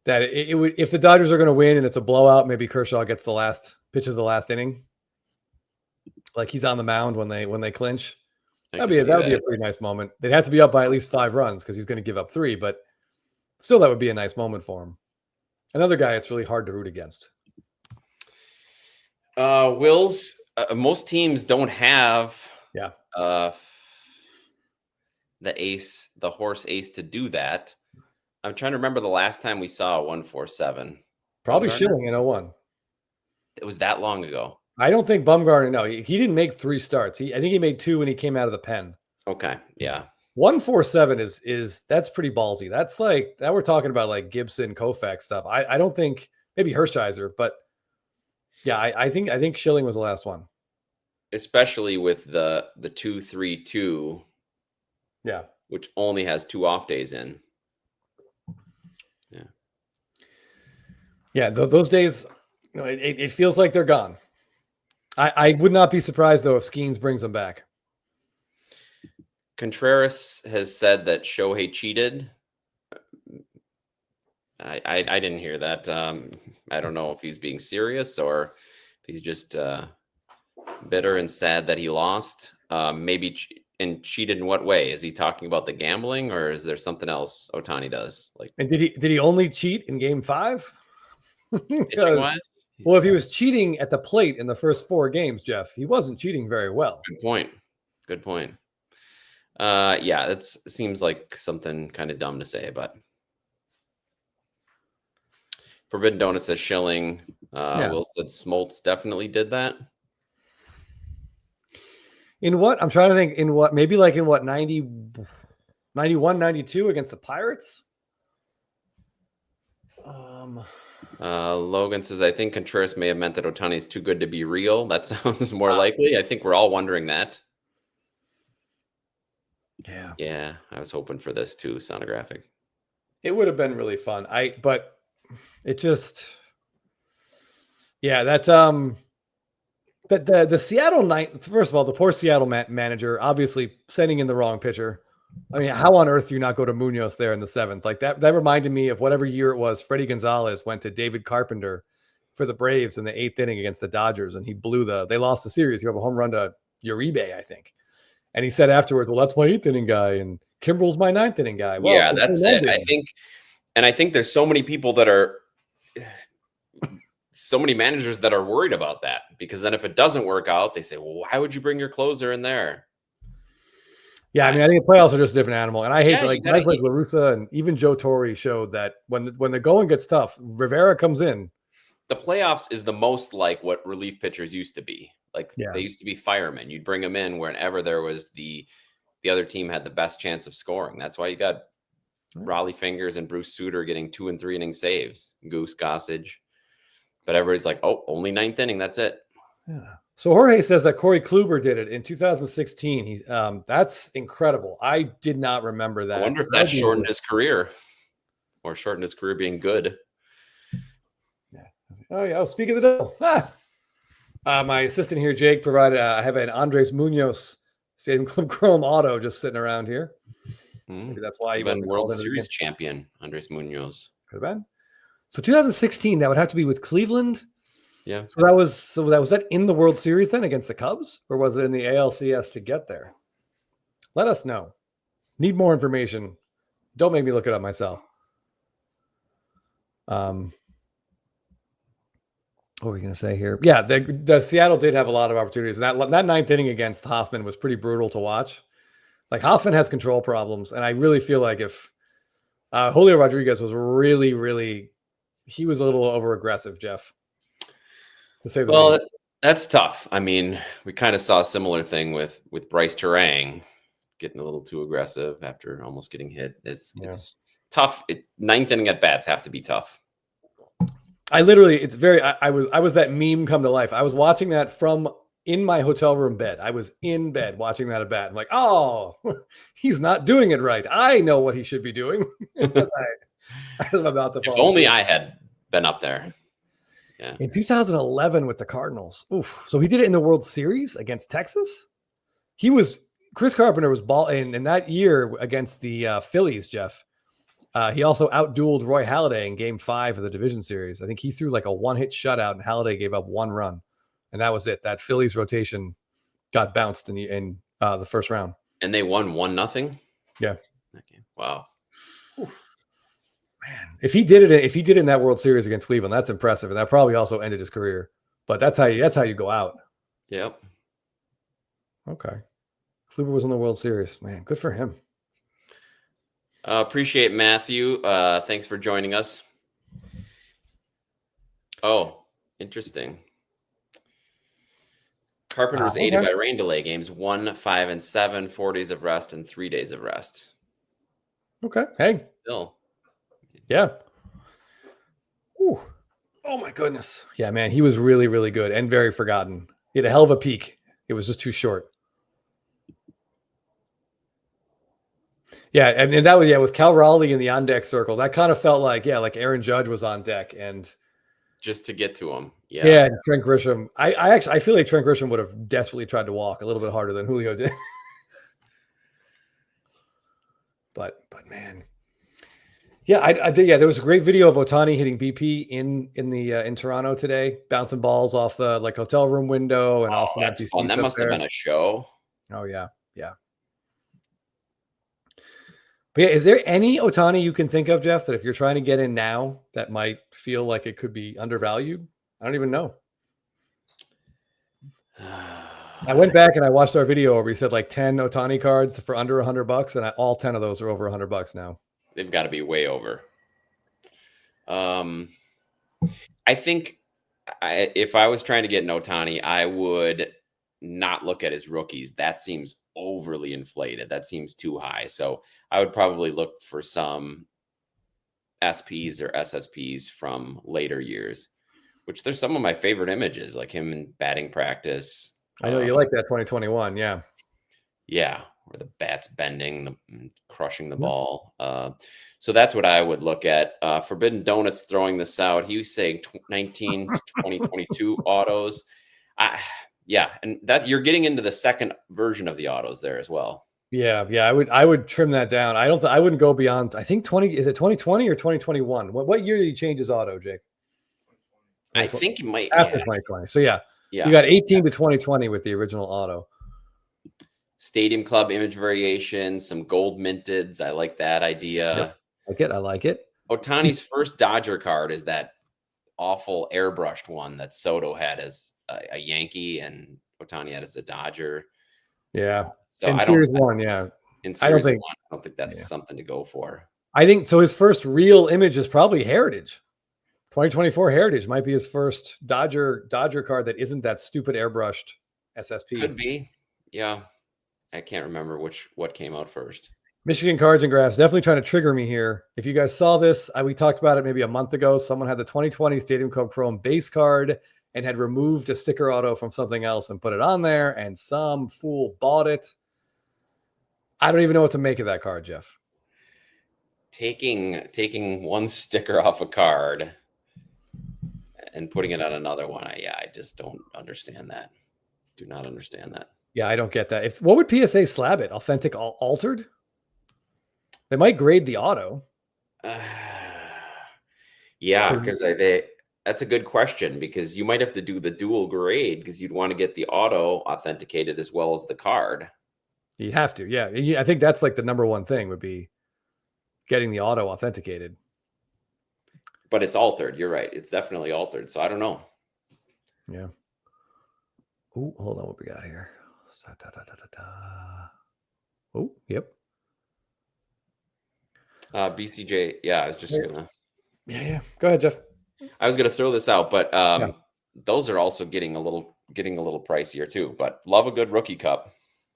that it would, if the Dodgers are going to win and it's a blowout, maybe Kershaw gets pitches the last inning, like he's on the mound when they clinch. That would be a pretty nice moment. They'd have to be up by at least 5 runs because he's going to give up 3, but still, that would be a nice moment for him. Another guy it's really hard to root against. Wills, most teams don't have the horse ace to do that. I'm trying to remember the last time we saw a 147. Probably Schilling in 01. It was that long ago. I don't think Bumgarner. No, he didn't make 3 starts. I think he made 2 when he came out of the pen. Okay, yeah. 147 is that's pretty ballsy. That's like that we're talking about like Gibson, Koufax stuff. I don't think maybe Hershiser, but yeah, I think Schilling was the last one. Especially with the 2-3-2. Yeah. Which only has 2 off days in. Yeah. Yeah, those days, it feels like they're gone. I would not be surprised though if Skeens brings them back. Contreras has said that Shohei cheated. I didn't hear that. I don't know if he's being serious or if he's just bitter and sad that he lost. Maybe and cheated in what way? Is he talking about the gambling, or is there something else Ohtani does? Like, and did he only cheat in Game 5? Pitching-wise? Well, if he was cheating at the plate in the first 4 games, Jeff, he wasn't cheating very well. Good point. Yeah, that seems like something kind of dumb to say, but Forbidden Donut says Schilling. Will said Smoltz definitely did that. In what? I'm trying to think in what, maybe like in what, 90, 91, 92 against the Pirates? Logan says, I think Contreras may have meant that Ohtani is too good to be real. That sounds more likely. I think we're all wondering that. Yeah, I was hoping for this too, sonographic. It would have been really fun. But it just, that the Seattle night. First of all, the poor Seattle manager obviously sending in the wrong pitcher. I mean, how on earth do you not go to Munoz there in the 7th? Like that reminded me of whatever year it was. Freddie Gonzalez went to David Carpenter for the Braves in the 8th inning against the Dodgers, and they lost the series. He had a home run to Uribe, I think. And he said afterwards, well, that's my 8th inning guy, and Kimbrel's my 9th inning guy. Well, yeah, that's it. I think there's so many people so many managers that are worried about that, because then if it doesn't work out, they say, well, why would you bring your closer in there? Yeah, I mean, I think the playoffs are just a different animal, and I hate Yeah, like you gotta guys like La Russa and even Joe Torre showed that when the going gets tough, Rivera comes in. the playoffs is the most like what relief pitchers used to be. Like Yeah. they used to be firemen. You'd bring them in whenever there was the other team had the best chance of scoring. That's why you got Raleigh Fingers and Bruce Sutter getting 2 and 3 inning saves. Goose Gossage. But everybody's like, oh, only 9th inning. That's it. Yeah. So Jorge says that Corey Kluber did it in 2016. He that's incredible. I did not remember that. I wonder if that shortened his career or shortened his career being good. Yeah. Oh yeah. Oh, speaking of the devil. My assistant here, Jake, provided I have an Andres Munoz Stadium Club Chrome auto just sitting around here. Maybe that's why he been wasn't World called in Series champion, Andres Munoz. Could have been. So 2016, that would have to be with Cleveland. Yeah. So that was that in the World Series then against the Cubs, or was it in the ALCS to get there? Let us know. Need more information. Don't make me look it up myself. What were we going to say here? Yeah, the Seattle did have a lot of opportunities. And that 9th inning against Hoffman was pretty brutal to watch. Like Hoffman has control problems, and I really feel like if Julio Rodriguez was really, really, he was a little over aggressive, Jeff. To say the least. That's tough. I mean, we kind of saw a similar thing with Bryce Terang getting a little too aggressive after almost getting hit. It's tough. 9th inning at bats have to be tough. I was that meme come to life. I was watching that from in my hotel room bed. I was in bed watching that at bat. I'm like, oh, he's not doing it right. I know what he should be doing. I was about to fall. If only I had been up there. Yeah. In 2011 with the Cardinals. Oof. So he did it in the World Series against Texas. Chris Carpenter was in that year against the Phillies, Jeff. He also outdueled Roy Halladay in Game 5 of the division series. I think he threw like a one-hit shutout, and Halladay gave up 1 run, and that was it. That Phillies rotation got bounced in the first round, and they won 1-0. Yeah. Okay. Wow. Man, if he did it in that World Series against Cleveland, that's impressive, and that probably also ended his career. But that's how you go out. Yep. Okay. Kluber was in the World Series. Man, good for him. Appreciate Matthew. Thanks for joining us. Oh, interesting. Carpenter was aided by rain delay games 1, 5, and 7, 4 days of rest, and 3 days of rest. Okay. Hey. Still. Yeah. Ooh. Oh my goodness. Yeah, man. He was really, really good and very forgotten. He had a hell of a peak. It was just too short. Yeah, and that was with Cal Raleigh in the on deck circle. That kind of felt like Aaron Judge was on deck and just to get to him. Yeah. Yeah, Trent Grisham. I feel like Trent Grisham would have desperately tried to walk a little bit harder than Julio did. but man. Yeah, I did. Yeah, there was a great video of Ohtani hitting BP in Toronto today, bouncing balls off the hotel room window and also that's fun. That must have been a show. Oh yeah. But yeah, is there any Ohtani you can think of, Jeff, that if you're trying to get in now, that might feel like it could be undervalued? I don't even know. I went back and I watched our video where we said 10 Ohtani cards for under $100, and all 10 of those are over $100 now. They've got to be way over. I think if I was trying to get an Ohtani, I would not look at his rookies. That seems overly inflated. That seems too high. So I would probably look for some SPs or SSPs from later years, which there's some of my favorite images, like him in batting practice. I know you like that 2021. Yeah. Yeah. Where the bat's bending, crushing the ball. So that's what I would look at. Forbidden Donuts throwing this out. He was saying 19 to 2022 autos. Yeah, and that you're getting into the second version of the autos there as well. Yeah. I would trim that down. I wouldn't go beyond. I think 20. Is it 2020 or 2021? What year did he change his auto, Jake? I think he might after 2020. So yeah, you got 18 to 2020 with the original auto. Stadium Club image variation, some gold minteds. I like that idea. Yep. I like it. Ohtani's first Dodger card is that awful airbrushed one that Soto had as a Yankee and Ohtani had as a Dodger. Yeah. So in Series 1, yeah. In I don't Series think 1, I don't think that's something to go for. I think so. His first real image is probably Heritage. 2024 Heritage might be his first Dodger card that isn't that stupid airbrushed SSP. Could be. Yeah. I can't remember what came out first. Michigan Cards and Graphs definitely trying to trigger me here. If you guys saw this, we talked about it maybe a month ago. Someone had the 2020 Stadium Cup Chrome base card and had removed a sticker auto from something else and put it on there, and some fool bought it. I don't even know what to make of that card, Jeff. Taking one sticker off a card and putting it on another one. I just don't understand that. Do not understand that. Yeah, I don't get that. What would PSA slab it? Authentic altered? They might grade the auto. Yeah, because that's a good question, because you might have to do the dual grade because you'd want to get the auto authenticated as well as the card. You have to, yeah. I think that's like the number one thing would be getting the auto authenticated. But it's altered. You're right. It's definitely altered. So I don't know. Yeah. Oh, hold on. What we got here? Oh, yep. BCJ. Yeah, I was just gonna. Yeah. Go ahead, Jeff. I was gonna throw this out, but those are also getting a little pricier too. But love a good rookie cup.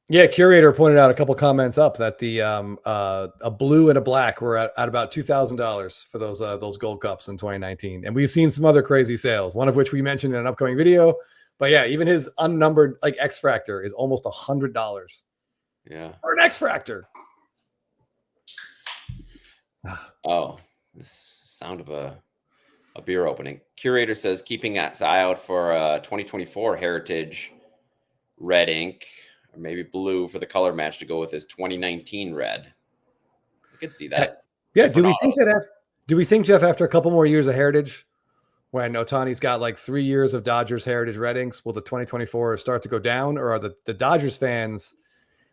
Yeah, Curator pointed out a couple comments up that the a blue and a black were at about $2,000 for those gold cups in 2019, and we've seen some other crazy sales. One of which we mentioned in an upcoming video. But yeah, even his unnumbered like X Fractor is almost $100. Yeah, or an X Fractor. Oh, this sound of a beer opening. Curator says keeping an eye out for 2024 Heritage red ink, or maybe blue for the color match to go with his 2019 red. I could see that. Yeah. Do we think Jeff, after a couple more years of Heritage, when Ohtani's got like 3 years of Dodgers Heritage red inks, will the 2024 start to go down, or are the Dodgers fans?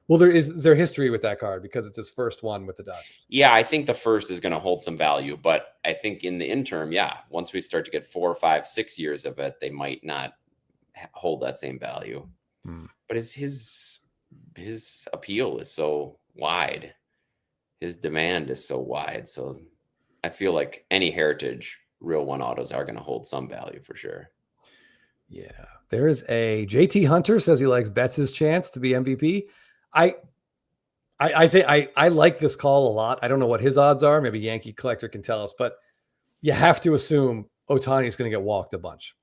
Well, is there history with that card because it's his first one with the Dodgers? Yeah, I think the first is going to hold some value, but I think in the interim, once we start to get 4, 5, 6 years of it, they might not hold that same value. But his appeal is so wide, his demand is so wide, so I feel like any Heritage real one autos are going to hold some value for sure. Yeah, there is a JT Hunter says he likes Betts' chance to be MVP. I think I like this call a lot. I don't know what his odds are. Maybe Yankee Collector can tell us, but you have to assume Ohtani is going to get walked a bunch.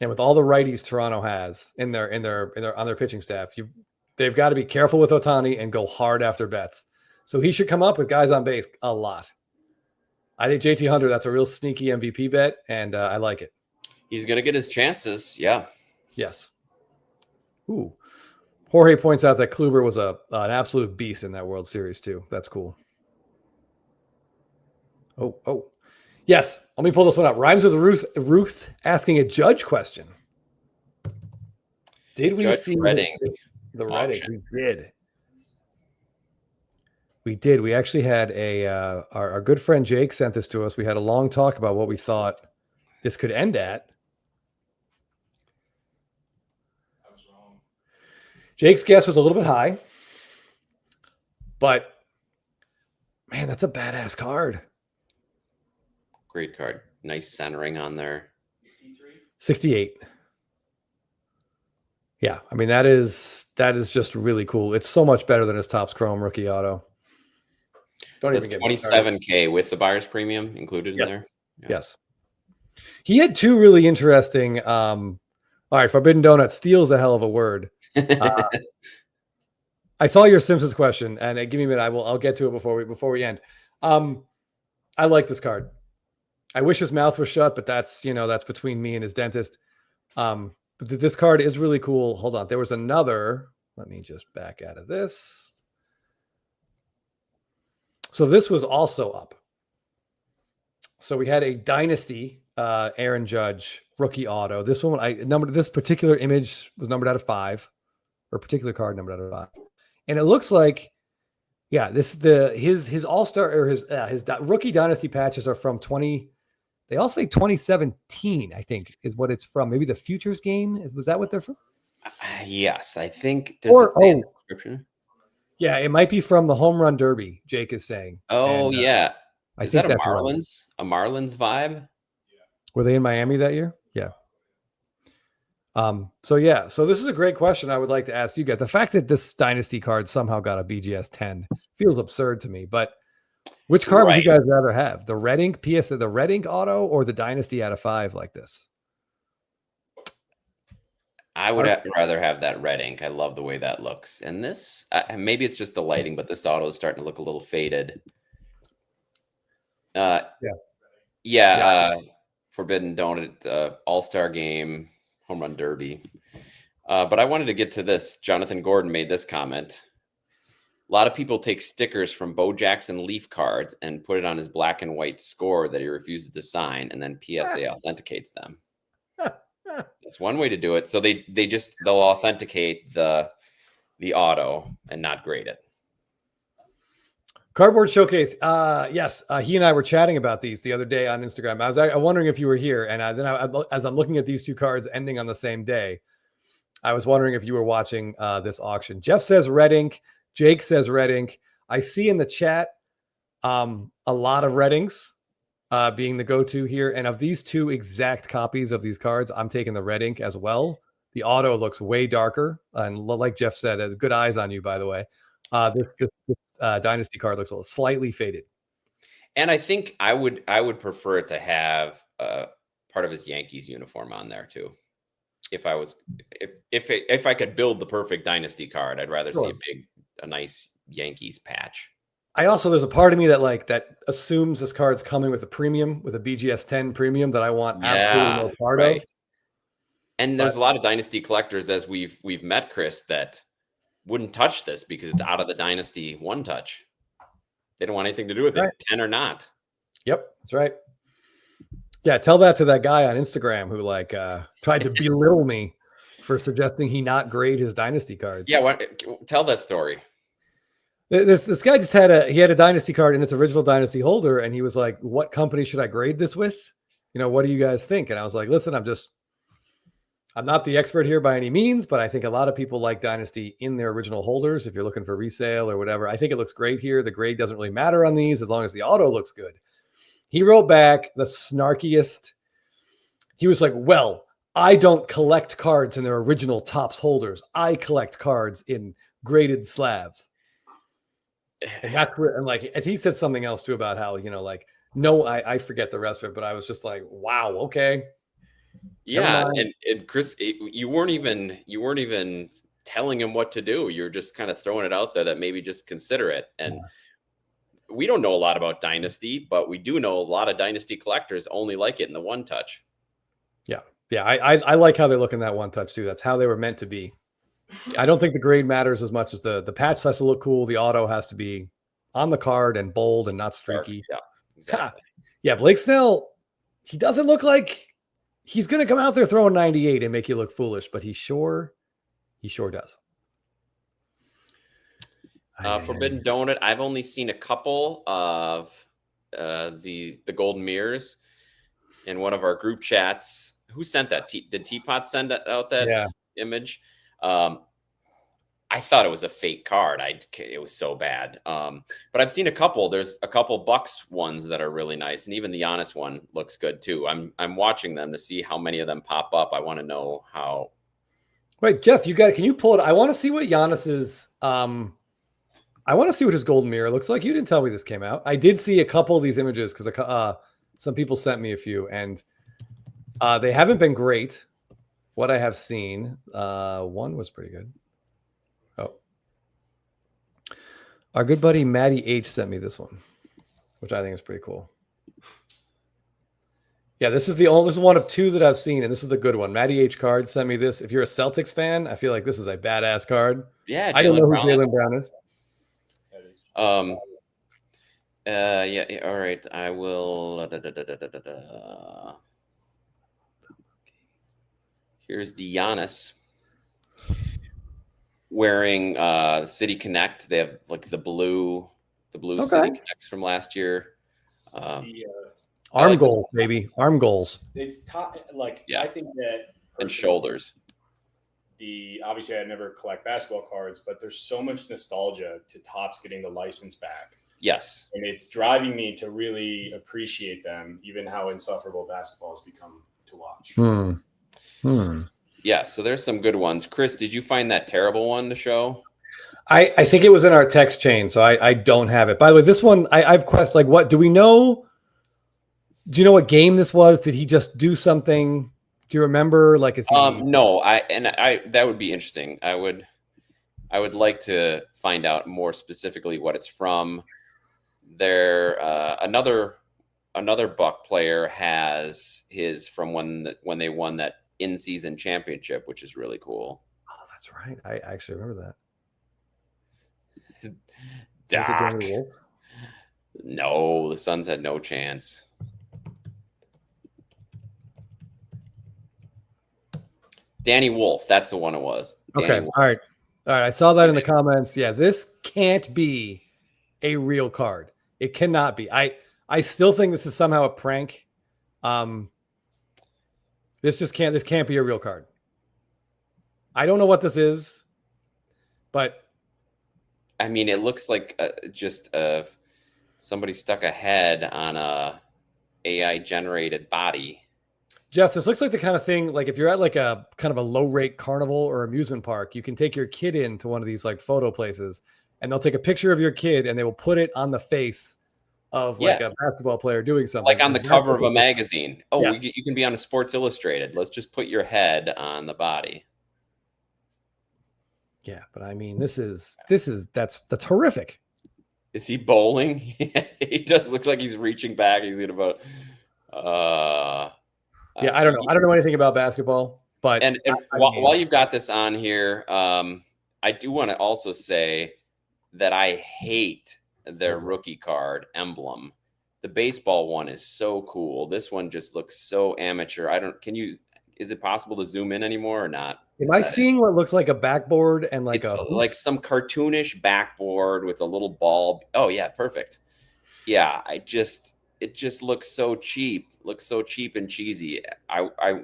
And with all the righties Toronto has on their pitching staff, they've got to be careful with Ohtani and go hard after Betts. So he should come up with guys on base a lot. I think JT Hunter, that's a real sneaky MVP bet, and I like it. He's going to get his chances. Yeah. Yes. Ooh. Jorge points out that Kluber was an absolute beast in that World Series too. That's cool. Oh. Yes. Let me pull this one up. Rhymes with Ruth asking a Judge question. Did we see Redding the Redding? We did. We actually had our good friend Jake sent this to us. We had a long talk about what we thought this could end at. Jake's guess was a little bit high, but man, that's a badass card. Great card. Nice centering on there. 68. Yeah, I mean that is just really cool. It's so much better than his Topps Chrome rookie auto. Don't even get $27K with the buyer's premium included in there. Yeah. Yes, he had two really interesting. All right, Forbidden Donut steals a hell of a word. I saw your Simpsons question, and give me a minute. I'll get to it before we end. I like this card. I wish his mouth was shut, but that's between me and his dentist. But this card is really cool. Hold on, there was another. Let me just back out of this. So this was also up. So we had a Dynasty Aaron Judge rookie auto. This one this particular image was numbered out of 5. Or particular card numbered out of 5, and it looks like, his all-star or his rookie dynasty patches are from 20. They all say 2017, I think, is what it's from. Maybe the Futures game was that what they're from? Yes, I think. Does it say in the description? Yeah, it might be from the home run derby, Jake is saying. Oh, And, yeah. I Is think that a that's right. Marlins? A Marlins vibe? Were they in Miami that year? Yeah. So this is a great question I would like to ask you guys. The fact that this dynasty card somehow got a BGS 10 feels absurd to me, but which card would you guys rather have? The red ink PSA, the red ink auto, or the dynasty out of 5 like this? I would rather have that red ink. I love the way that looks. And this, maybe it's just the lighting, but this auto is starting to look a little faded. Forbidden Donut, All-Star Game, Home Run Derby. But I wanted to get to this. Jonathan Gordon made this comment. A lot of people take stickers from Bo Jackson Leaf cards and put it on his black and white score that he refuses to sign, and then PSA authenticates them. That's one way to do it. So they'll authenticate the auto and not grade it. Cardboard Showcase. Yes, he and I were chatting about these the other day on Instagram. I was wondering if you were here, and as I'm looking at these two cards ending on the same day, I was wondering if you were watching this auction. Jeff says red ink. Jake says red ink. I see in the chat a lot of red inks being the go-to here. And of these two exact copies of these cards, I'm taking the red ink as well. The auto looks way darker. And like Jeff said, good eyes on you, by the way. This Dynasty card looks a little slightly faded. And I think I would prefer it to have part of his Yankees uniform on there too. If I could build the perfect Dynasty card, I'd rather see a nice Yankees patch. There's a part of me that assumes this card's coming with a premium, with a BGS 10 premium that I want absolutely no part of. And there's a lot of Dynasty collectors, as we've met, Chris, that wouldn't touch this because it's out of the Dynasty one touch. They don't want anything to do with it, 10 or not. Yep, that's right. Yeah, tell that to that guy on Instagram who tried to belittle me for suggesting he not grade his Dynasty cards. Yeah, tell that story. This guy just had a Dynasty card in its original Dynasty holder, and he was like, "What company should I grade this with? What do you guys think?" And I was like, "Listen, I'm not the expert here by any means, but I think a lot of people like Dynasty in their original holders. If you're looking for resale or whatever, I think it looks great here. The grade doesn't really matter on these as long as the auto looks good." He wrote back the snarkiest. He was like, "Well, I don't collect cards in their original Topps holders. I collect cards in graded slabs." And that's where, and he said something else too about how, no, I forget the rest of it, but I was just like, wow, okay. Yeah. And Chris, you weren't even telling him what to do. You're just kind of throwing it out there that maybe just consider it. And we don't know a lot about Dynasty, but we do know a lot of Dynasty collectors only like it in the one touch. Yeah. Yeah. I like how they look in that one touch too. That's how they were meant to be. I don't think the grade matters as much as the patch has to look cool. The auto has to be on the card and bold and not streaky. Yeah, exactly. Yeah, Blake Snell, he doesn't look like he's going to come out there throwing 98 and make you look foolish, but he sure does. Forbidden Donut. I've only seen a couple of the golden mirrors in one of our group chats. Who sent that? Did Teapot send out that image? I thought it was a fake card. It was so bad. But I've seen a couple. There's a couple Bucks ones that are really nice, and even the Giannis one looks good too. I'm watching them to see how many of them pop up. I want to know how. Wait, Jeff, can you pull it? I want to see what Giannis's. I want to see what his golden mirror looks like. You didn't tell me this came out. I did see a couple of these images because some people sent me a few, and they haven't been great. What I have seen, one was pretty good. Oh, our good buddy Matty H sent me this one, which I think is pretty cool. Yeah, this is one of two that I've seen, and this is the good one. Matty H card sent me this. If you're a Celtics fan, I feel like this is a badass card. Yeah, I don't know who Jaylen Brown is. Yeah. All right, I will. Here's the Giannis wearing City Connect. They have the blue City Connects from last year. Arm goals, baby. Arm goals. It's top. I think that and shoulders. obviously I never collect basketball cards, but there's so much nostalgia to Topps getting the license back. Yes. And it's driving me to really appreciate them, even how insufferable basketball has become to watch. Yeah, so there's some good ones. Chris, did you find that terrible one to show? I think it was in our text chain, so I don't have it. By the way, this one I've questioned. Like, what do we know? Do you know what game this was? Did he just do something? Do you remember? Like, is he? No, I that would be interesting. I would like to find out more specifically what it's from. There, another Buck player has his from when they won that in-season championship, which is really cool. Oh, that's right. I actually remember that. Doc. No, the Suns had no chance. Danny Wolf, that's the one it was. Okay. Wolf. All right. I saw that in the comments. Yeah, this can't be a real card. It cannot be. I still think this is somehow a prank. This can't be a real card. I don't know what this is, but I mean, it looks like somebody stuck a head on a AI generated body. Jeff, this looks like the kind of thing, like if you're at like a kind of a low rate carnival or amusement park, you can take your kid into one of these like photo places and they'll take a picture of your kid and they will put it on the face of like a basketball player doing something. Like on the cover of a magazine. Oh, yes. You can be on a Sports Illustrated. Let's just put your head on the body. Yeah, but I mean, that's horrific. Is he bowling? He just looks like he's reaching back. He's gonna vote. Yeah, I don't know. I don't know anything about basketball, but while you've got this on here, I do want to also say that I hate their rookie card emblem. The baseball one is so cool. This one just looks so amateur. Is it possible to zoom in anymore or not? Am I seeing what looks like a backboard and like like some cartoonish backboard with a little ball? Oh yeah, perfect. Yeah, it just looks so cheap. Looks so cheap and cheesy. I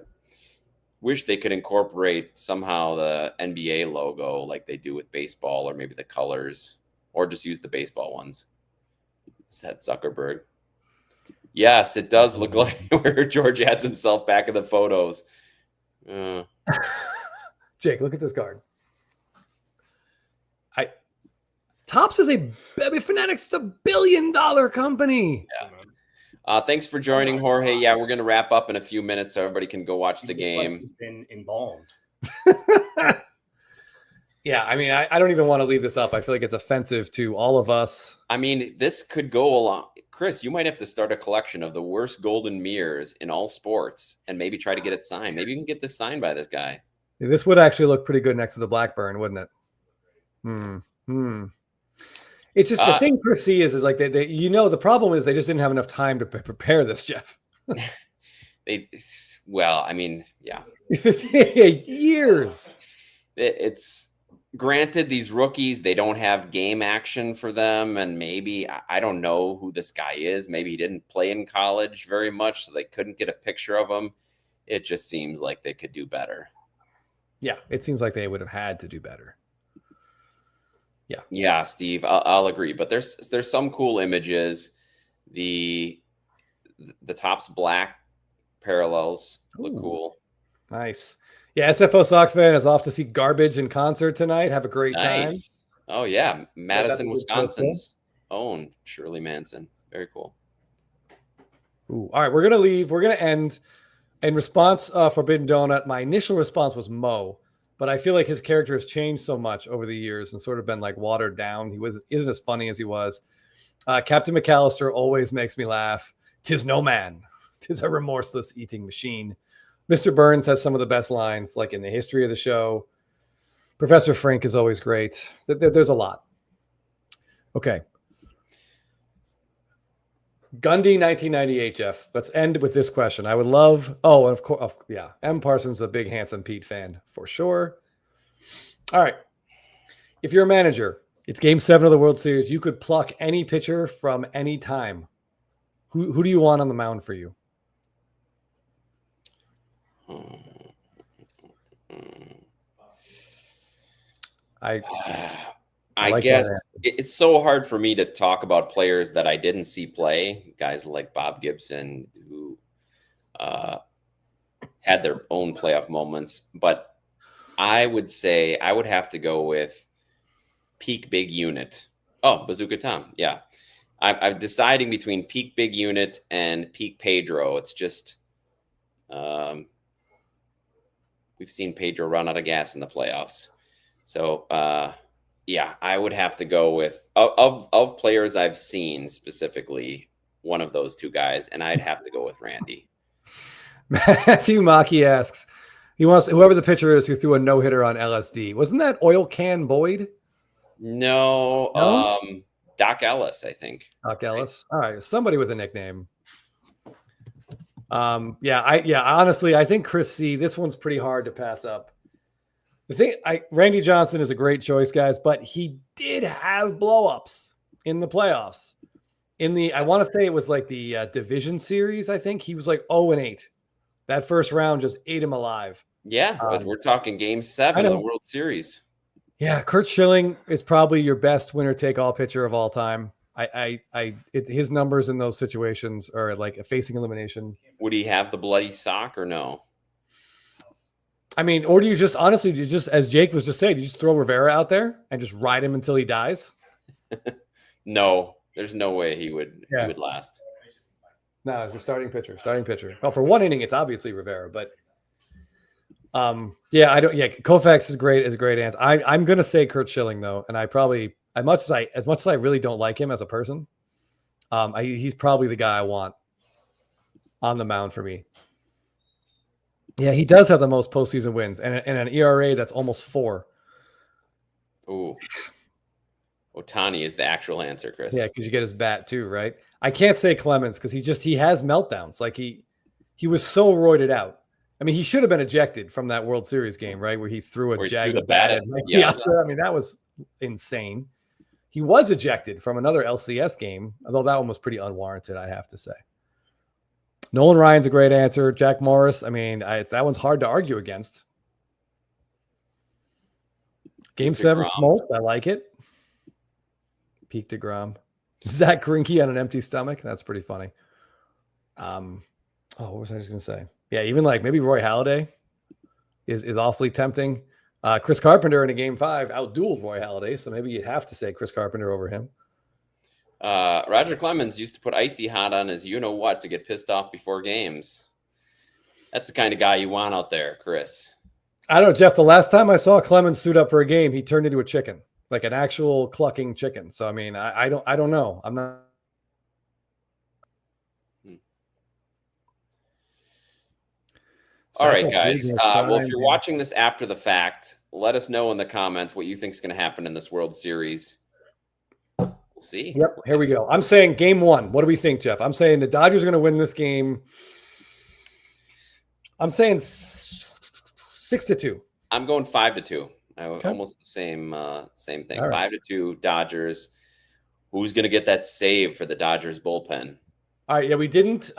wish they could incorporate somehow the NBA logo like they do with baseball, or maybe the colors, or just use the baseball ones. Is that Zuckerberg? Yes, it does look like where George adds himself back in the photos. Jake, look at this card. Topps is Fanatics is $1 billion company. Yeah. Thanks for joining, Jorge. Yeah, we're going to wrap up in a few minutes so everybody can go watch the game. Like been embalmed. Yeah, I mean, I don't even want to leave this up. I feel like it's offensive to all of us. I mean, this could go along. Chris, you might have to start a collection of the worst golden mirrors in all sports and maybe try to get it signed. Maybe you can get this signed by this guy. This would actually look pretty good next to the Blackburn, wouldn't it? It's just the thing Chris C is like they the problem is they just didn't have enough time to prepare this, Jeff. I mean, yeah. 58 years. It's granted, these rookies, they don't have game action for them. And maybe, I don't know who this guy is. Maybe he didn't play in college very much, so they couldn't get a picture of him. It just seems like they could do better. Yeah, it seems like they would have had to do better. Yeah, Steve, I'll agree. But there's some cool images. The Topps black parallels look cool. Nice. Yeah, SFO Sox fan is off to see Garbage in concert tonight. Have a great time. Oh yeah, Madison, Wisconsin's own Shirley Manson. Very cool. Ooh. All right, we're gonna leave. We're gonna end. In response, Forbidden Donut. My initial response was Mo, but I feel like his character has changed so much over the years and sort of been like watered down. He isn't as funny as he was. Captain McAllister always makes me laugh. 'Tis no man, 'tis a remorseless eating machine. Mr. Burns has some of the best lines, like in the history of the show. Professor Frink is always great. There's a lot. Okay. Gundy 1998, Jeff. Let's end with this question. I would love, and of course, yeah, M. Parsons, a big handsome Pete fan for sure. All right. If you're a manager, it's Game 7 of the World Series. You could pluck any pitcher from any time. Who do you want on the mound for you? I I like guess that. it's so hard for me to talk about players that I didn't see play. Guys like Bob Gibson, who had their own playoff moments. But I would say I would have to go with peak big unit. Oh, Bazooka Tom. Yeah. I'm deciding between peak big unit and peak Pedro. It's just we've seen Pedro run out of gas in the playoffs. So, yeah, I would have to go with of players I've seen specifically, one of those two guys, and I'd have to go with Randy. Matthew Maki asks, he wants whoever the pitcher is who threw a no-hitter on LSD. Wasn't that Oil Can Boyd? No? Doc Ellis, I think. Doc Ellis. All right, somebody with a nickname. Honestly, I think Chris C. This one's pretty hard to pass up. Randy Johnson is a great choice, guys, but he did have blow-ups in the playoffs. I want to say it was like the division series. I think he was like 0-8. That first round just ate him alive. Yeah, but we're talking Game 7 of the World Series. Yeah, Kurt Schilling is probably your best winner-take-all pitcher of all time. His numbers in those situations are like facing elimination. Would he have the bloody sock or no? I mean, or do you just honestly, as Jake was just saying, you just throw Rivera out there and just ride him until he dies? No, there's no way he would last. No, it's a starting pitcher. Well, for one inning, it's obviously Rivera, but Koufax is a great answer. I'm gonna say Kurt Schilling though, and I probably as much as I really don't like him as a person, he's probably the guy I want on the mound for me. Yeah, he does have the most postseason wins and an ERA that's almost 4. Ooh. Ohtani is the actual answer, Chris. Yeah, because you get his bat too, right? I can't say Clemens because he has meltdowns. Like he was so roided out. I mean, he should have been ejected from that World Series game, right? Where he threw a jagged bat at I mean, that was insane. He was ejected from another LCS game, although that one was pretty unwarranted, I have to say. Nolan Ryan's a great answer. Jack Morris, I mean, that one's hard to argue against. Game 7 Smoltz, I like it. Peak DeGrom. Zach Greinke on an empty stomach. That's pretty funny. What was I just going to say? Yeah, even like maybe Roy Halladay is awfully tempting. Chris Carpenter in a Game 5 outdueled Roy Halladay, so maybe you'd have to say Chris Carpenter over him. Roger Clemens used to put icy hot on his you-know-what to get pissed off before games. That's the kind of guy you want out there, Chris. I don't know, Jeff. The last time I saw Clemens suit up for a game, he turned into a chicken, like an actual clucking chicken. So, I mean, I don't know. I'm not. All right, guys. Well, if you're watching this after the fact, let us know in the comments what you think is going to happen in this World Series. We'll see. Yep, here we go. I'm saying Game 1. What do we think, Jeff? I'm saying the Dodgers are going to win this game. I'm saying 6-2. I'm going 5-2. Almost the same thing. Right. 5-2 Dodgers. Who's going to get that save for the Dodgers bullpen? All right. Yeah, we didn't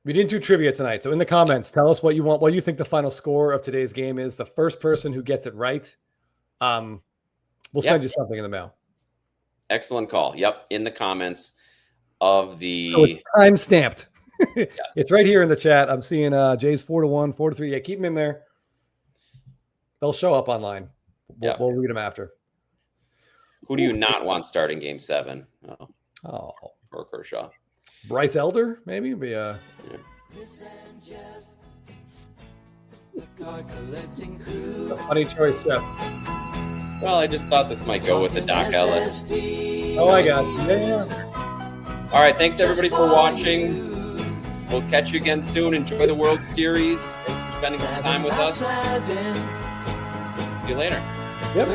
do trivia tonight. So in the comments, tell us what you want, what you think the final score of today's game is. The first person who gets it right, we'll send you something in the mail. Excellent call. Yep. In the comments of the. So it's time stamped. Yes. It's right here in the chat. I'm seeing Jay's 4-1, 4-3. Yeah, keep them in there. They'll show up online. We'll read them after. Who do you not want starting Game 7? Or Kershaw. Bryce Elder, maybe? A funny choice, Jeff. Well, I just thought this might go with the Doc Ellis. Oh, I got it. Yeah. All right, thanks everybody for watching. We'll catch you again soon. Enjoy the World Series. Thanks for spending some time with us. See you later. Yep.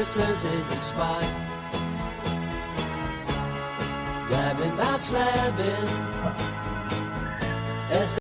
Blabbin' about slabbing.